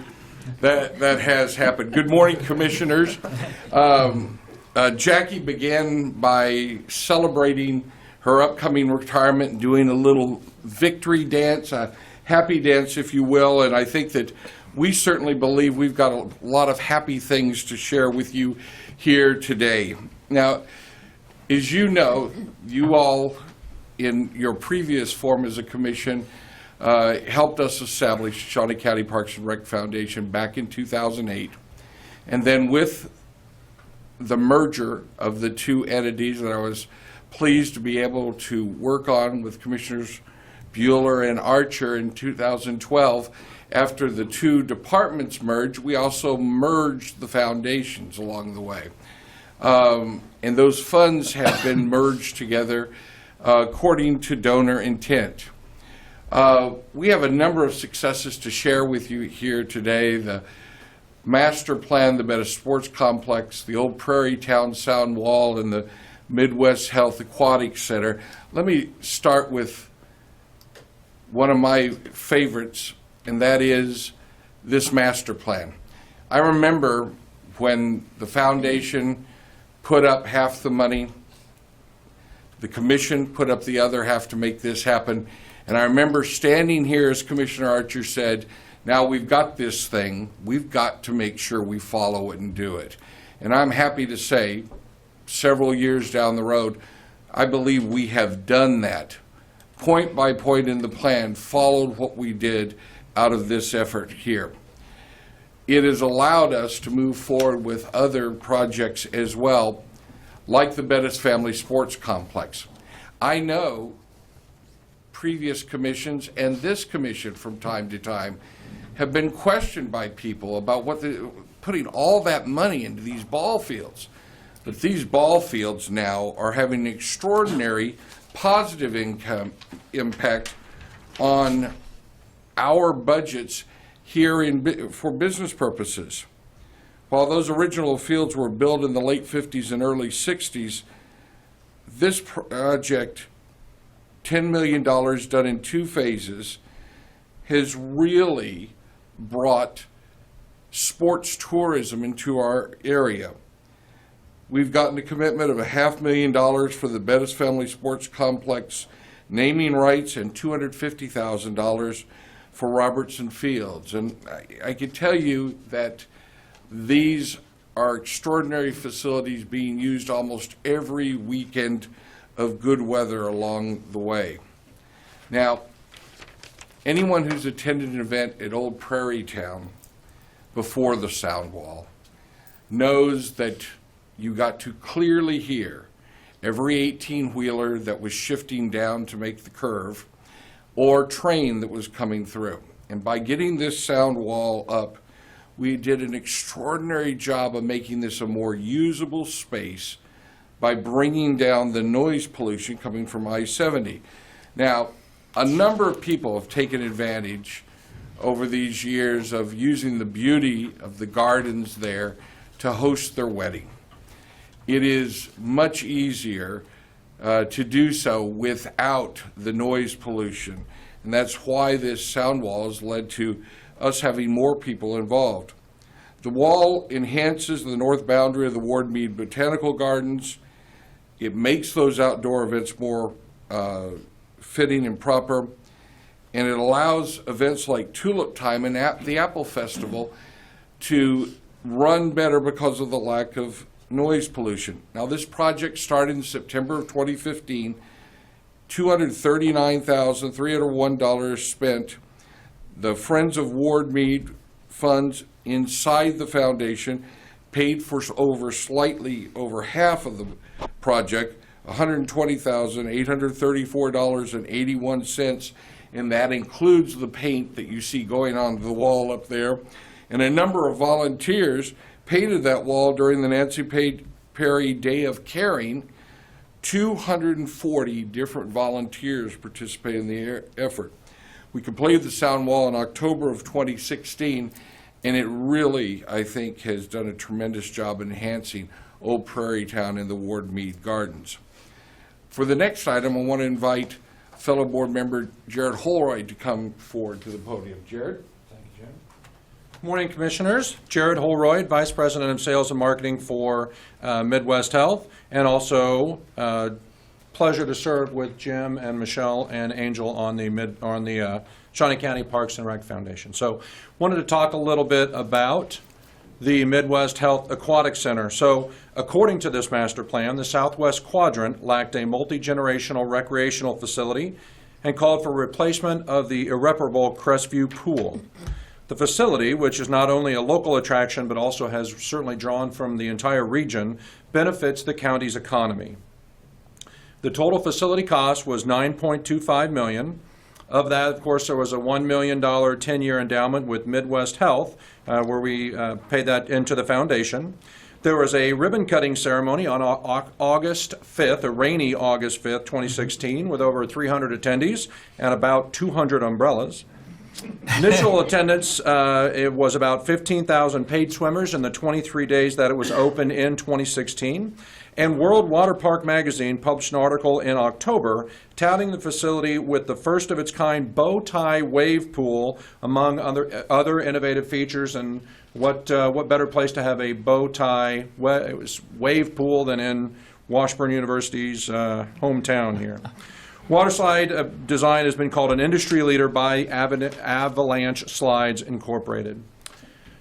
that has happened. Good morning, commissioners. Jackie began by celebrating her upcoming retirement and doing a little victory dance, a happy dance, if you will, and I think that we certainly believe we've got a lot of happy things to share with you here today. Now, as you know, you all, in your previous form as a commission, helped us establish Shawnee County Parks and Rec Foundation back in 2008. And then with the merger of the two entities that I was pleased to be able to work on with Commissioners Bueller and Archer in 2012, after the two departments merged, we also merged the foundations along the way. And those funds have been merged together according to donor intent. We have a number of successes to share with you here today. The master plan, the Meta Sports Complex, the Old Prairie Town Sound Wall, and the Midwest Health Aquatic Center. Let me start with one of my favorites, and that is this master plan. I remember when the foundation put up half the money, the commission put up the other half to make this happen, and I remember standing here as Commissioner Archer said, now we've got this thing, we've got to make sure we follow it and do it. And I'm happy to say, several years down the road, I believe we have done that. Point by point in the plan, followed what we did out of this effort here. It has allowed us to move forward with other projects as well, like the Bettis Family Sports Complex. I know previous commissions and this commission from time to time have been questioned by people about putting all that money into these ball fields. But these ball fields now are having an extraordinary positive impact on our budgets here for business purposes. While those original fields were built in the late 50s and early 60s, this project, $10 million done in 2 phases, has really brought sports tourism into our area. We've gotten a commitment of $500,000 for the Bettis Family Sports Complex naming rights and $250,000 for Robertson Fields. And I can tell you that these are extraordinary facilities being used almost every weekend of good weather along the way. Now, anyone who's attended an event at Old Prairie Town before the sound wall knows that you got to clearly hear every 18-wheeler that was shifting down to make the curve or train that was coming through. And by getting this sound wall up, we did an extraordinary job of making this a more usable space by bringing down the noise pollution coming from I-70. Now, a number of people have taken advantage over these years of using the beauty of the gardens there to host their wedding. It is much easier to do so without the noise pollution. And that's why this sound wall has led to us having more people involved. The wall enhances the north boundary of the Ward Mead Botanical Gardens. It makes those outdoor events more fitting and proper. And it allows events like Tulip Time and the Apple Festival to run better because of the lack of noise pollution. Now, this project started in September of 2015, $239,301 spent. The Friends of Ward Mead funds inside the foundation paid for slightly over half of the project, $120,834.81, and that includes the paint that you see going on the wall up there. And a number of volunteers painted that wall during the Nancy Perry Day of Caring. 240 different volunteers participated in the effort. We completed the sound wall in October of 2016, and it really, I think, has done a tremendous job enhancing Old Prairie Town and the Ward Mead Gardens. For the next item, I want to invite fellow board member Jared Holroyd to come forward to the podium. Jared? Thank you, Jim. Good morning, Commissioners. Jared Holroyd, Vice President of Sales and Marketing for Midwest Health, and also pleasure to serve with Jim and Michelle and Angel on the Shawnee County Parks and Rec Foundation. So wanted to talk a little bit about the Midwest Health Aquatic Center. So according to this master plan, the Southwest Quadrant lacked a multi-generational recreational facility and called for replacement of the irreparable Crestview Pool. The facility, which is not only a local attraction but also has certainly drawn from the entire region, benefits the county's economy. The total facility cost was $9.25 million. Of that, of course, there was a $1 million 10-year endowment with Midwest Health, where we paid that into the foundation. There was a ribbon-cutting ceremony on August 5th, a rainy August 5th, 2016, with over 300 attendees and about 200 umbrellas. Initial attendance, it was about 15,000 paid swimmers in the 23 days that it was open in 2016. And World Water Park Magazine published an article in October touting the facility with the first of its kind bow tie wave pool, among other innovative features. And what better place to have a bow tie wave pool than in Washburn University's hometown here. Waterslide design has been called an industry leader by Avalanche Slides Incorporated.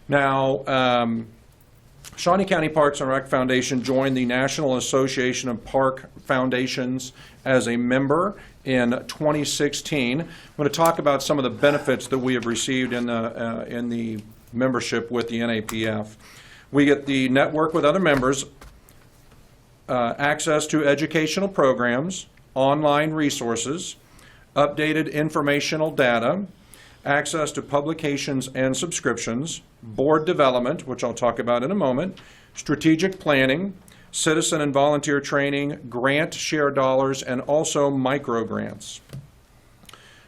Now, Shawnee County Parks and Rec Foundation joined the National Association of Park Foundations as a member in 2016. I'm going to talk about some of the benefits that we have received in the membership with the NAPF. We get the network with other members, access to educational programs, online resources, updated informational data, access to publications and subscriptions, board development, which I'll talk about in a moment, strategic planning, citizen and volunteer training, grant share dollars, and also micro grants.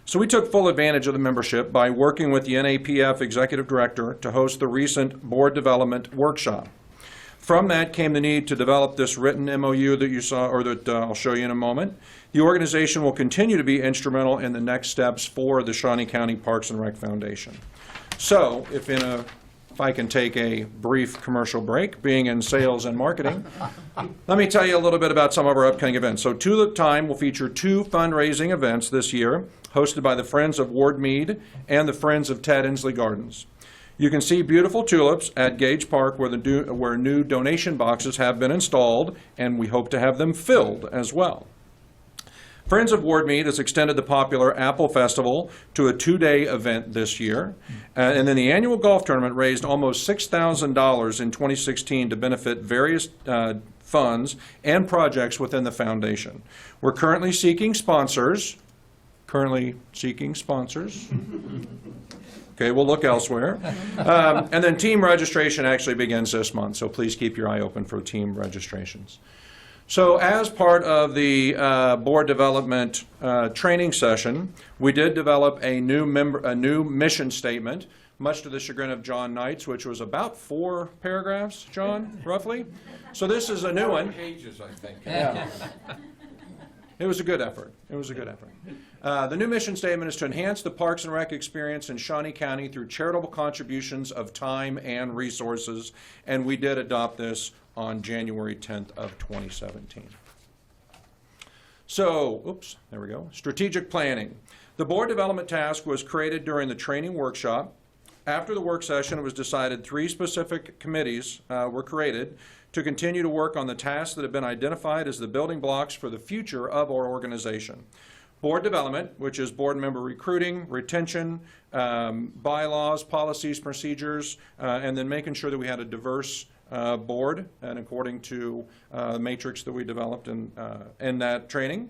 So we took full advantage of the membership by working with the NAPF Executive Director to host the recent board development workshop. From that came the need to develop this written MOU that you saw, or that I'll show you in a moment. The organization will continue to be instrumental in the next steps for the Shawnee County Parks and Rec Foundation. So, if I can take a brief commercial break, being in sales and marketing, let me tell you a little bit about some of our upcoming events. So, Tulip Time will feature 2 fundraising events this year, hosted by the Friends of Ward Mead and the Friends of Ted Inslee Gardens. You can see beautiful tulips at Gage Park where new donation boxes have been installed, and we hope to have them filled as well. Friends of Ward Mead has extended the popular Apple Festival to a 2-day event this year. And then the annual golf tournament raised almost $6,000 in 2016 to benefit various funds and projects within the foundation. We're currently seeking sponsors. Okay, we'll look elsewhere. And then team registration actually begins this month, so please keep your eye open for team registrations. So as part of the board development training session, we did develop a new mission statement, much to the chagrin of John Knights, which was about 4 paragraphs, John, roughly. So this is a new one. Pages, I think. Yeah. It was a good effort. The new mission statement is to enhance the Parks and Rec experience in Shawnee County through charitable contributions of time and resources, and we did adopt this on January 10th of 2017. So, there we go. Strategic planning. The board development task was created during the training workshop. After the work session, it was decided 3 specific committees were created to continue to work on the tasks that have been identified as the building blocks for the future of our organization. Board development, which is board member recruiting, retention, bylaws, policies, procedures, and then making sure that we had a diverse board, and according to the matrix that we developed in that training.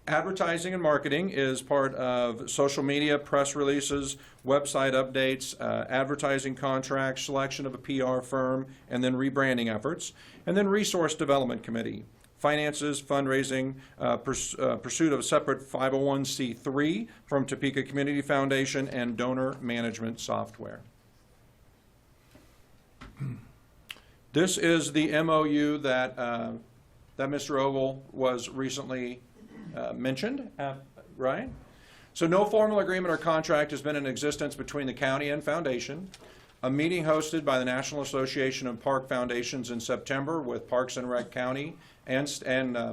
Advertising and marketing is part of social media, press releases, website updates, advertising contracts, selection of a PR firm, and then rebranding efforts. And then Resource Development Committee, finances, fundraising, pursuit of a separate 501c3 from Topeka Community Foundation, and donor management software. This is the MOU that Mr. Ogle was recently mentioned, right? So no formal agreement or contract has been in existence between the county and foundation. A meeting hosted by the National Association of Park Foundations in September with Parks and Rec County and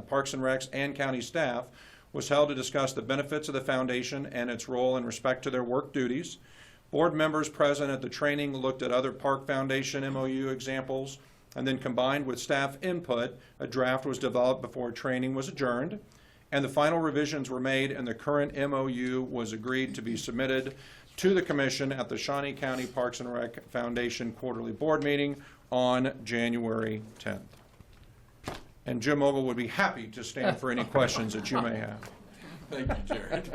Parks and Recs and county staff was held to discuss the benefits of the foundation and its role in respect to their work duties. Board members present at the training looked at other Park Foundation MOU examples, and then combined with staff input, a draft was developed before training was adjourned, and the final revisions were made, and the current MOU was agreed to be submitted to the Commission at the Shawnee County Parks and Rec Foundation quarterly board meeting on January 10th. And Jim Ogle would be happy to stand for any questions that you may have. Thank you, Jared.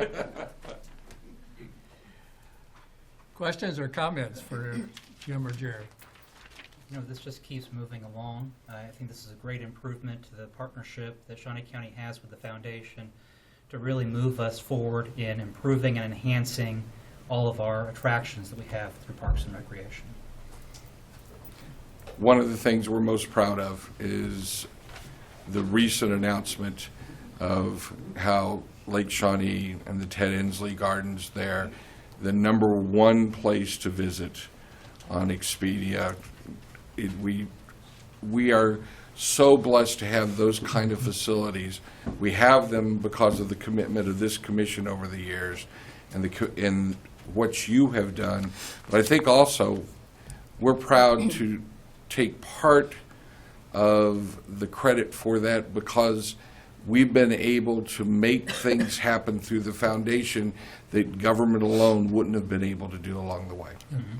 Questions or comments for Jim or Jared? You know, this just keeps moving along. I think this is a great improvement to the partnership that Shawnee County has with the foundation to really move us forward in improving and enhancing all of our attractions that we have through Parks and Recreation. One of the things we're most proud of is the recent announcement of how Lake Shawnee and the Ted Inslee Gardens there, the #1 place to visit on Expedia. We are so blessed to have those kind of facilities. We have them because of the commitment of this commission over the years and what you have done. But I think also we're proud to take part of the credit for that because we've been able to make things happen through the foundation that government alone wouldn't have been able to do along the way. Mm-hmm.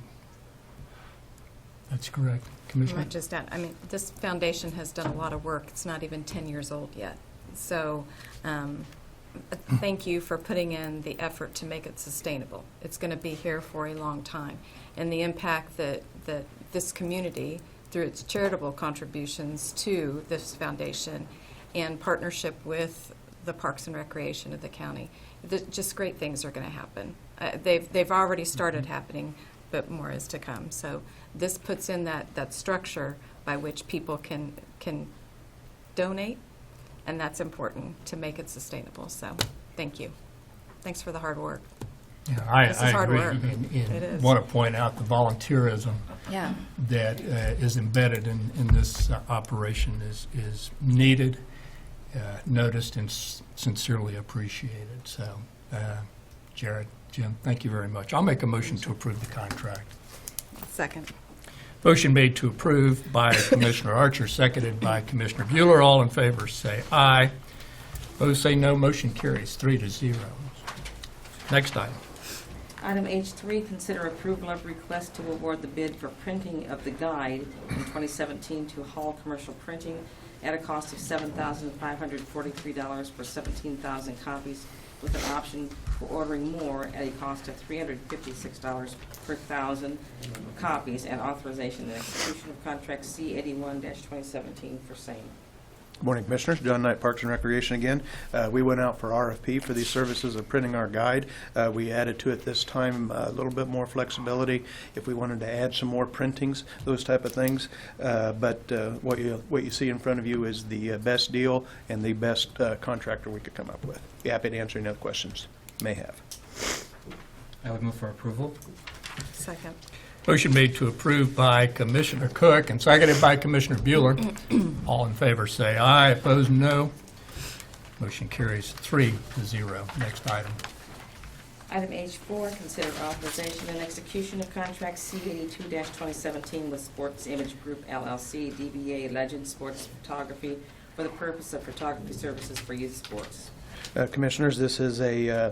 That's correct. Commissioner? I might just add, I mean, this foundation has done a lot of work. It's not even 10 years old yet. So thank you for putting in the effort to make it sustainable. It's going to be here for a long time. And the impact that this community, through its charitable contributions to this foundation and partnership with the Parks and Recreation of the county, just great things are going to happen. They've already started happening, but more is to come. So this puts in that structure by which people can donate, and that's important to make it sustainable. So thank you. Thanks for the hard work. Yeah, I This is hard agree. work. It is. Want to point out the volunteerism Yeah. that is embedded in this operation is needed, noticed, and sincerely appreciated. So, Jared, Jim, thank you very much. I'll make a motion to approve the contract. Second. Motion made to approve by Commissioner Archer, seconded by Commissioner Bueller. All in favor say aye. Opposed say no. Motion carries 3-0. Next item. Item H3, consider approval of request to award the bid for printing of the guide in 2017 to Hall Commercial Printing at a cost of $7,543 for 17,000 copies, with an option for ordering more at a cost of $356 per 1,000 copies, and authorization and execution of contract C81-2017 for same. Good morning, Commissioners. John Knight, Parks and Recreation again. We went out for RFP for these services of printing our guide. We added to it this time a little bit more flexibility if we wanted to add some more printings, those type of things. But what you see in front of you is the best deal and the best contractor we could come up with. Be happy to answer any other questions you may have. I would move for approval. Second. Motion made to approve by Commissioner Cook and seconded by Commissioner Bueller. All in favor say aye. Opposed, no. Motion carries 3-0. Next item. Item H4, consider authorization and execution of contract C82-2017 with Sports Image Group LLC, DBA Legend Sports Photography, for the purpose of photography services for youth sports. Commissioners, this is a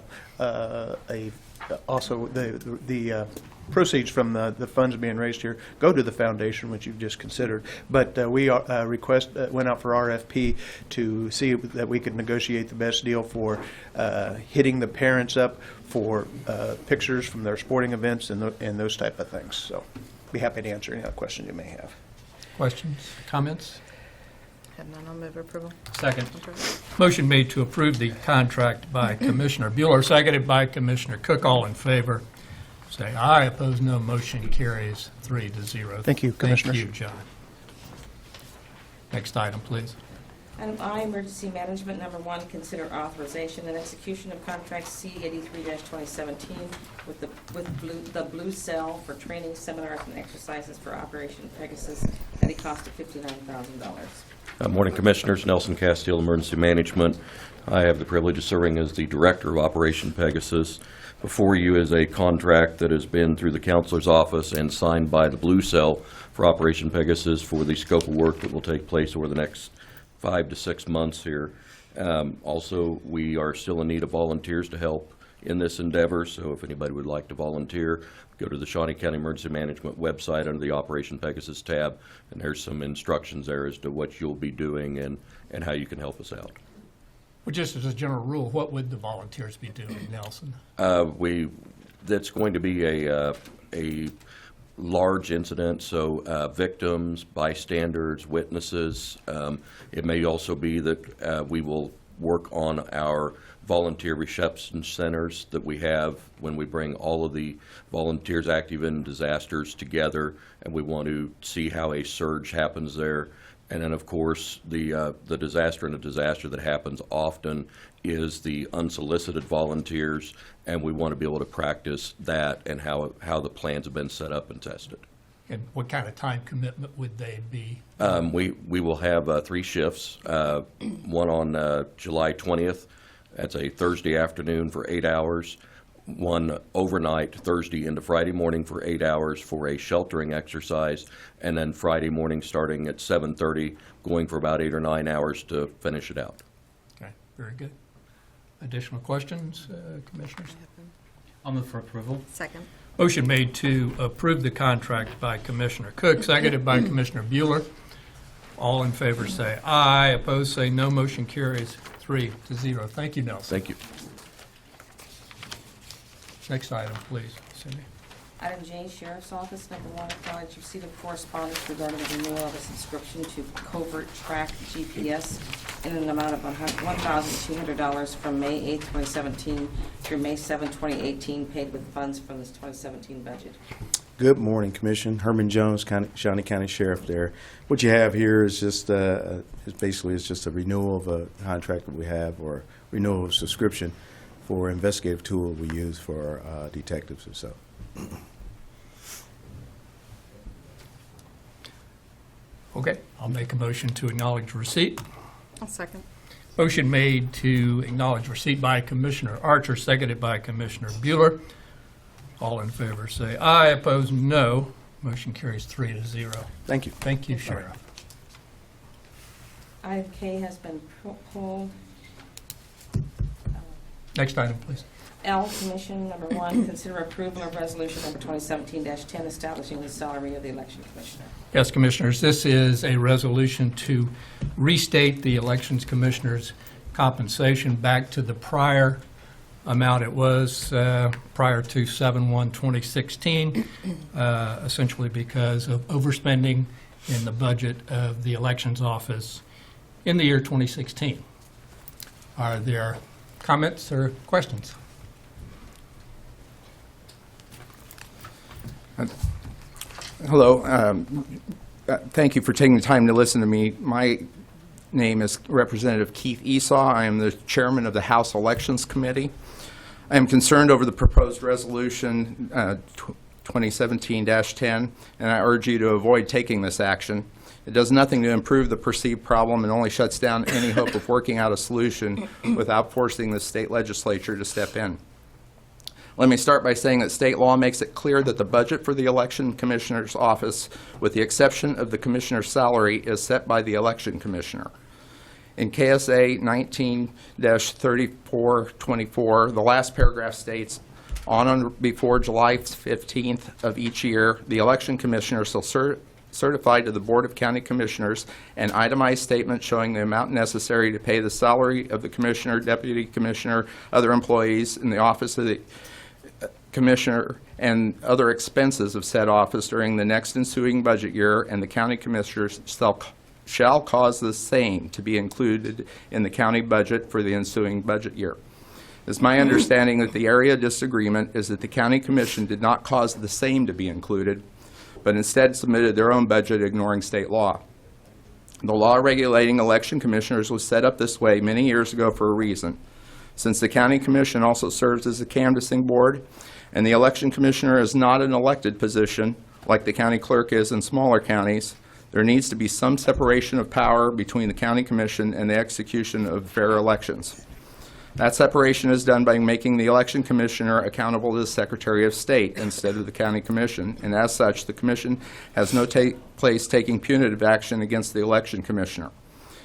also, the proceeds from the funds being raised here go to the foundation, which you've just considered. But we went out for RFP to see that we could negotiate the best deal for hitting the parents up for pictures from their sporting events and those type of things. So be happy to answer any other questions you may have. Questions, comments? Have none, I'll move approval. Second. Motion made to approve the contract by Commissioner Bueller, seconded by Commissioner Cook. All in favor, say aye. Opposed, no. Motion carries 3-0. Thank you, Commissioners. Thank you, John. Next item, please. Item I, Emergency Management, number 1, consider authorization and execution of contract C-83-2017 with the Blue Cell for training, seminars, and exercises for Operation Pegasus at a cost of $59,000. Morning, Commissioners. Nelson Castile, Emergency Management. I have the privilege of serving as the Director of Operation Pegasus. Before you is a contract that has been through the Counselor's Office and signed by the Blue Cell for Operation Pegasus for the scope of work that will take place over the next 5 to 6 months here. Also, we are still in need of volunteers to help in this endeavor, so if anybody would like to volunteer, go to the Shawnee County Emergency Management website under the Operation Pegasus tab, and there's some instructions there as to what you'll be doing and how you can help us out. Well, just as a general rule, what would the volunteers be doing, Nelson? That's going to be a large incident, so victims, bystanders, witnesses. It may also be that we will work on our volunteer reception centers that we have when we bring all of the volunteers active in disasters together, and we want to see how a surge happens there. And then, of course, the disaster and a disaster that happens often is the unsolicited volunteers, and we want to be able to practice that and how the plans have been set up and tested. And what kind of time commitment would they be? We will have 3 shifts, one on July 20th. That's a Thursday afternoon for 8 hours. One overnight, Thursday into Friday morning for 8 hours for a sheltering exercise, and then Friday morning starting at 7:30, going for about 8 or 9 hours to finish it out. Okay, very good. Additional questions, Commissioners? I'll move for approval. Second. Motion made to approve the contract by Commissioner Cook, seconded by Commissioner Bueller. All in favor say aye. Opposed say no. Motion carries 3-0. Thank you, Nelson. Thank you. Next item, please, Cindy. Item J, Sheriff's Office, number 1, acknowledge receipt of correspondence regarding the renewal of a subscription to Covert Track GPS in an amount of $1,200 from May 8, 2017 through May 7, 2018, paid with funds from this 2017 budget. Good morning, Commission. Herman Jones, Shawnee County Sheriff there. What you have here is just basically just a renewal of a contract that we have, or renewal of subscription for investigative tool we use for our detectives or so. Okay, I'll make a motion to acknowledge receipt. I'll second. Motion made to acknowledge receipt by Commissioner Archer, seconded by Commissioner Bueller. All in favor say aye. Opposed, no. Motion carries 3-0. Thank you. Thank you, Sheriff. Item K has been pulled. Next item, please. L, Commission, number 1, consider approval of resolution number 2017-10, establishing the salary of the election commissioner. Yes, Commissioners, this is a resolution to restate the Elections Commissioner's compensation back to the prior amount it was prior to 7/1/2016, essentially because of overspending in the budget of the Elections Office in the year 2016. Are there comments or questions? Hello. Thank you for taking the time to listen to me. My name is Representative Keith Esau. I am the chairman of the House Elections Committee. I am concerned over the proposed resolution 2017-10, and I urge you to avoid taking this action. It does nothing to improve the perceived problem and only shuts down any hope of working out a solution without forcing the state legislature to step in. Let me start by saying that state law makes it clear that the budget for the election commissioner's office, with the exception of the commissioner's salary, is set by the election commissioner. In KSA 19-3424, the last paragraph states, On or before July 15th of each year, the election commissioner shall certify to the Board of County Commissioners an itemized statement showing the amount necessary to pay the salary of the commissioner, deputy commissioner, other employees in the office of the commissioner, and other expenses of said office during the next ensuing budget year, and the county commissioners shall cause the same to be included in the county budget for the ensuing budget year. It's my understanding that the area of disagreement is that the county commission did not cause the same to be included, but instead submitted their own budget ignoring state law. The law regulating election commissioners was set up this way many years ago for a reason. Since the county commission also serves as a canvassing board, and the election commissioner is not an elected position like the county clerk is in smaller counties, there needs to be some separation of power between the county commission and the execution of fair elections. That separation is done by making the election commissioner accountable to the Secretary of State instead of the county commission, and as such, the commission has no place taking punitive action against the election commissioner.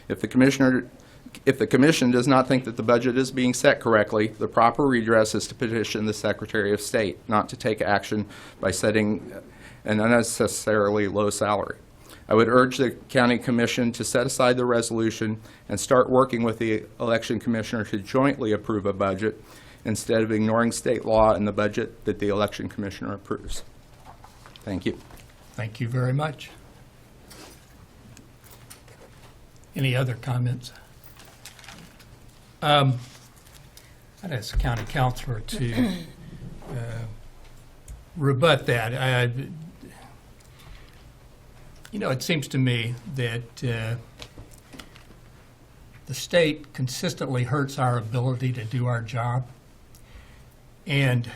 If the commission does not think that the budget is being set correctly, the proper redress is to petition the Secretary of State, not to take action by setting an unnecessarily low salary. I would urge the county commission to set aside the resolution and start working with the election commissioner to jointly approve a budget instead of ignoring state law and the budget that the election commissioner approves. Thank you. Thank you very much. Any other comments? I'd ask the county councilor to rebut that. You know, it seems to me that the state consistently hurts our ability to do our job, and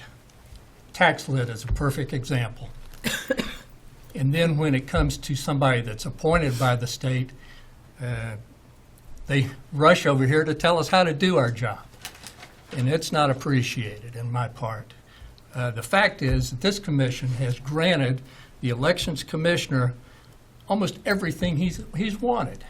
tax lid is a perfect example. And then when it comes to somebody that's appointed by the state, they rush over here to tell us how to do our job, and it's not appreciated in my part. The fact is that this commission has granted the elections commissioner almost everything he's wanted.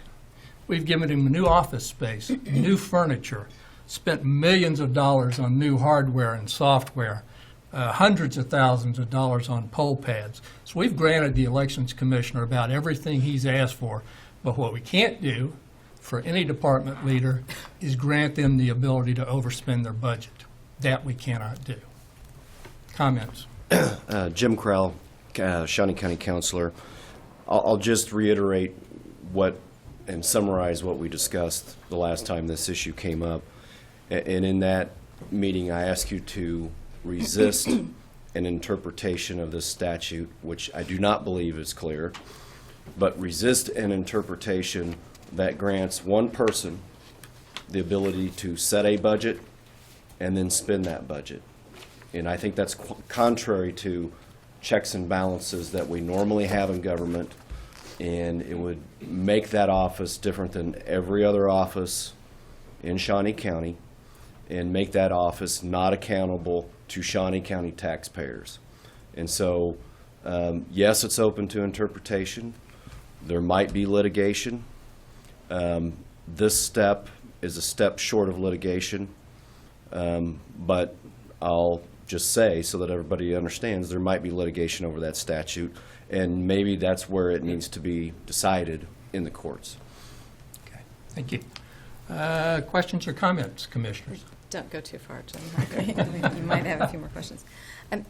We've given him new office space, new furniture, spent millions of dollars on new hardware and software, hundreds of thousands of dollars on poll pads. So we've granted the elections commissioner about everything he's asked for. But what we can't do for any department leader is grant them the ability to overspend their budget. That we cannot do. Comments? Jim Krell, Shawnee County Councilor. I'll just reiterate and summarize what we discussed the last time this issue came up. And in that meeting, I asked you to resist an interpretation of this statute, which I do not believe is clear, but resist an interpretation that grants one person the ability to set a budget and then spend that budget. And I think that's contrary to checks and balances that we normally have in government, and it would make that office different than every other office in Shawnee County and make that office not accountable to Shawnee County taxpayers. And so, yes, it's open to interpretation. There might be litigation. This step is a step short of litigation, but I'll just say, so that everybody understands, there might be litigation over that statute, and maybe that's where it needs to be decided in the courts. Okay, thank you. Questions or comments, commissioners? Don't go too far, Jim. You might have a few more questions. I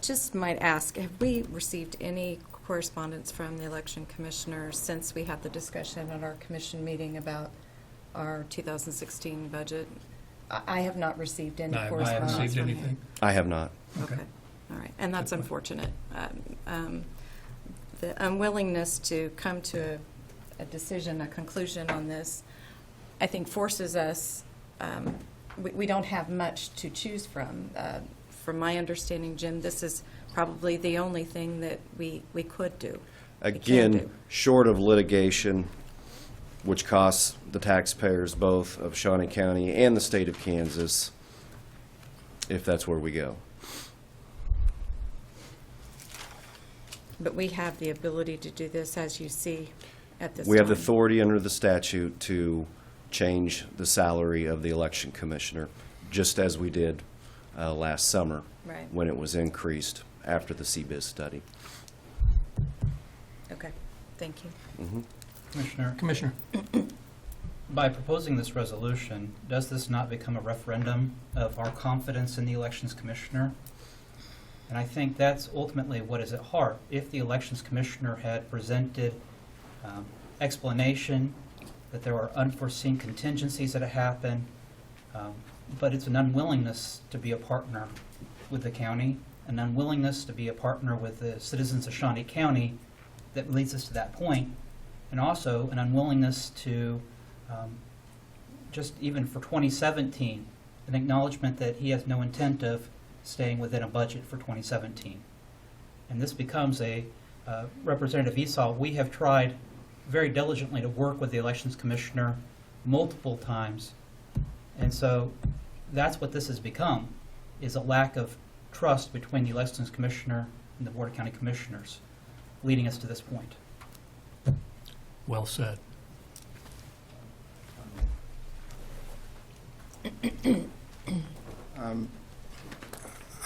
just might ask, have we received any correspondence from the election commissioner since we had the discussion at our commission meeting about our 2016 budget? I have not received any correspondence. I haven't received from anything. I have not. Okay, all right, and that's unfortunate. The unwillingness to come to a decision, a conclusion on this, I think forces us, we don't have much to choose from. From my understanding, Jim, this is probably the only thing that we could do. Again, short of litigation, which costs the taxpayers both of Shawnee County and the state of Kansas, if that's where we go. But we have the ability to do this, as you see at this time. We have the authority under the statute to change the salary of the election commissioner, just as we did last summer. Right. When it was increased after the CBIZ study. Okay, thank you. Commissioner, by proposing this resolution, does this not become a referendum of our confidence in the Elections Commissioner? And I think that's ultimately what is at heart. If the Elections Commissioner had presented explanation that there are unforeseen contingencies that have happened, but it's an unwillingness to be a partner with the county, an unwillingness to be a partner with the citizens of Shawnee County that leads us to that point, and also an unwillingness to, just even for 2017, an acknowledgement that he has no intent of staying within a budget for 2017. And this becomes a, Representative Esau, we have tried very diligently to work with the Elections Commissioner multiple times, and so that's what this has become, is a lack of trust between the Elections Commissioner and the Board of County Commissioners, leading us to this point. Well said.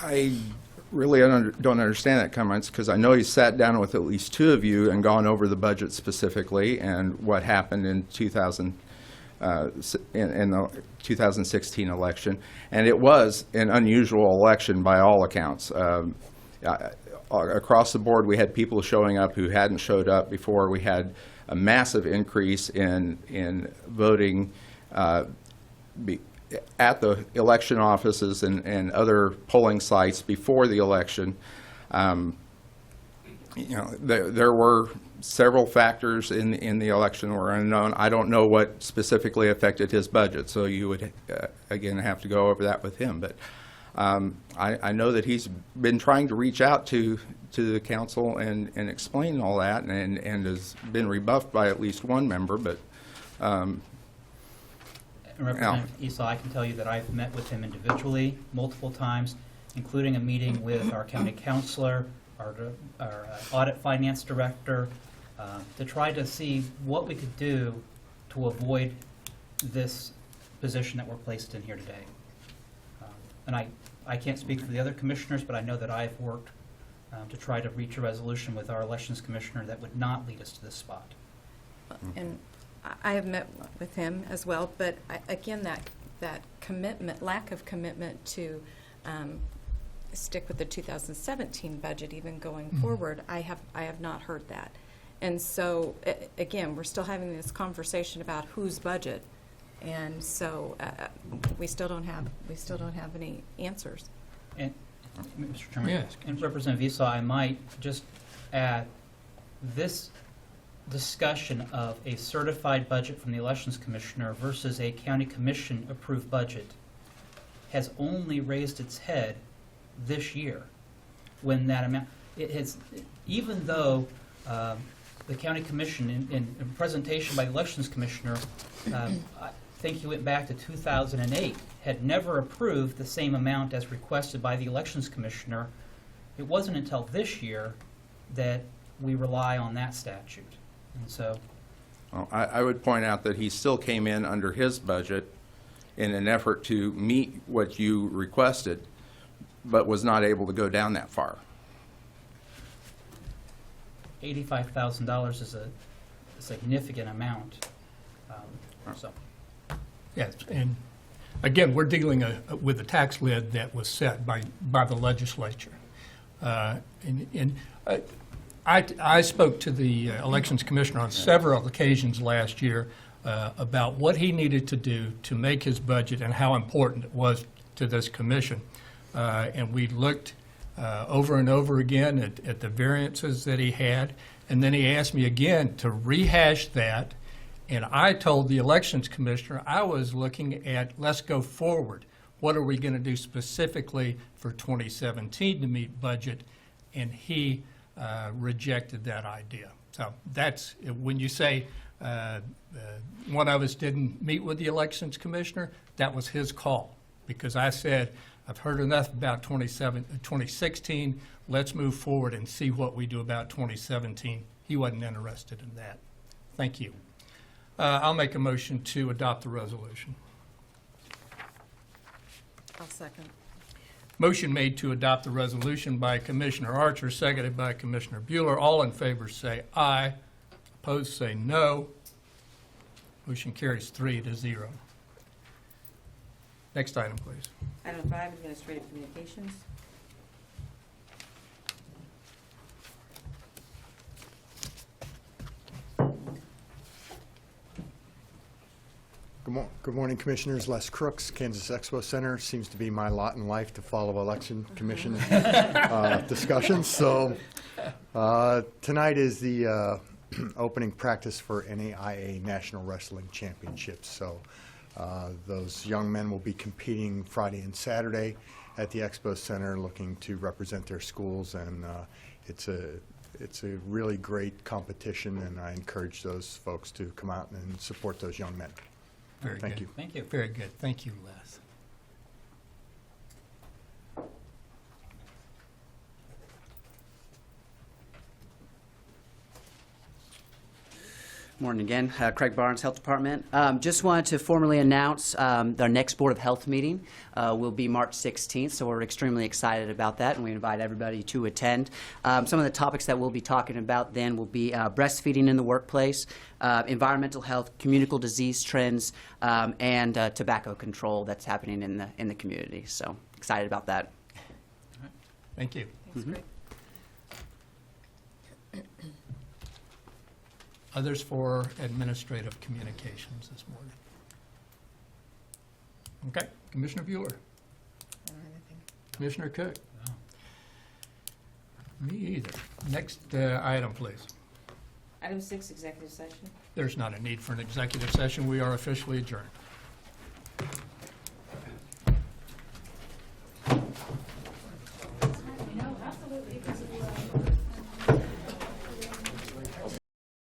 I really don't understand that comments, because I know he sat down with at least two of you and gone over the budget specifically and what happened in in the 2016 election, and it was an unusual election by all accounts. Across the board, we had people showing up who hadn't showed up before. We had a massive increase in voting at the election offices and other polling sites before the election. There were several factors in the election were unknown. I don't know what specifically affected his budget, so you would again have to go over that with him. But I know that he's been trying to reach out to the council and explain all that, and has been rebuffed by at least one member. But Representative Esau, I can tell you that I've met with him individually multiple times, including a meeting with our county councilor, our audit finance director, to try to see what we could do to avoid this position that we're placed in here today. And I can't speak for the other commissioners, but I know that I've worked to try to reach a resolution with our elections commissioner that would not lead us to this spot. And I have met with him as well, but again, that commitment, lack of commitment to stick with the 2017 budget even going forward, I have not heard that. And so, again, we're still having this conversation about whose budget, and so we still don't have any answers. And Mr. Chairman, Yes. and Representative Esau, I might just add this discussion of a certified budget from the elections commissioner versus a county commission approved budget has only raised its head this year, when that amount, it has, even though the county commission in presentation by the elections commissioner, I think he went back to 2008, had never approved the same amount as requested by the elections commissioner. It wasn't until this year that we rely on that statute. And so, well, I would point out that he still came in under his budget in an effort to meet what you requested, but was not able to go down that far. $85,000 is a significant amount. So, Yes, and again, we're dealing with a tax lid that was set by the legislature. I spoke to the elections commissioner on several occasions last year about what he needed to do to make his budget and how important it was to this commission. And we looked over and over again at the variances that he had, and then he asked me again to rehash that. And I told the elections commissioner I was looking at, let's go forward. What are we going to do specifically for 2017 to meet budget? And he rejected that idea. So that's, when you say one of us didn't meet with the elections commissioner, that was his call. Because I said, I've heard enough about 2016, let's move forward and see what we do about 2017. He wasn't interested in that. Thank you. I'll make a motion to adopt the resolution. I'll second. Motion made to adopt the resolution by Commissioner Archer, seconded by Commissioner Bueller. All in favor say aye. Opposed say no. Motion carries 3-0. Next item, please. Item 5, Administrative Communications. Good morning, Commissioners. Les Crooks, Kansas Expo Center. Seems to be my lot in life to follow Election Commission discussions. So tonight is the opening practice for NAIA National Wrestling Championships. So those young men will be competing Friday and Saturday at the Expo Center, looking to represent their schools, and it's a really great competition, and I encourage those folks to come out and support those young men. Very Thank good. you. Thank you. Very good. Thank you, Les. Morning again. Craig Barnes, Health Department. Just wanted to formally announce our next Board of Health meeting will be March 16th, so we're extremely excited about that, and we invite everybody to attend. Some of the topics that we'll be talking about then will be breastfeeding in the workplace, environmental health, communicable disease trends, and tobacco control that's happening in the community. So excited about that. Thank you. That's great. Others for administrative communications this morning. Okay, Commissioner Bueller. Commissioner Cook. Me either. Next item, please. Item 6, Executive Session. There's not a need for an executive session. We are officially adjourned.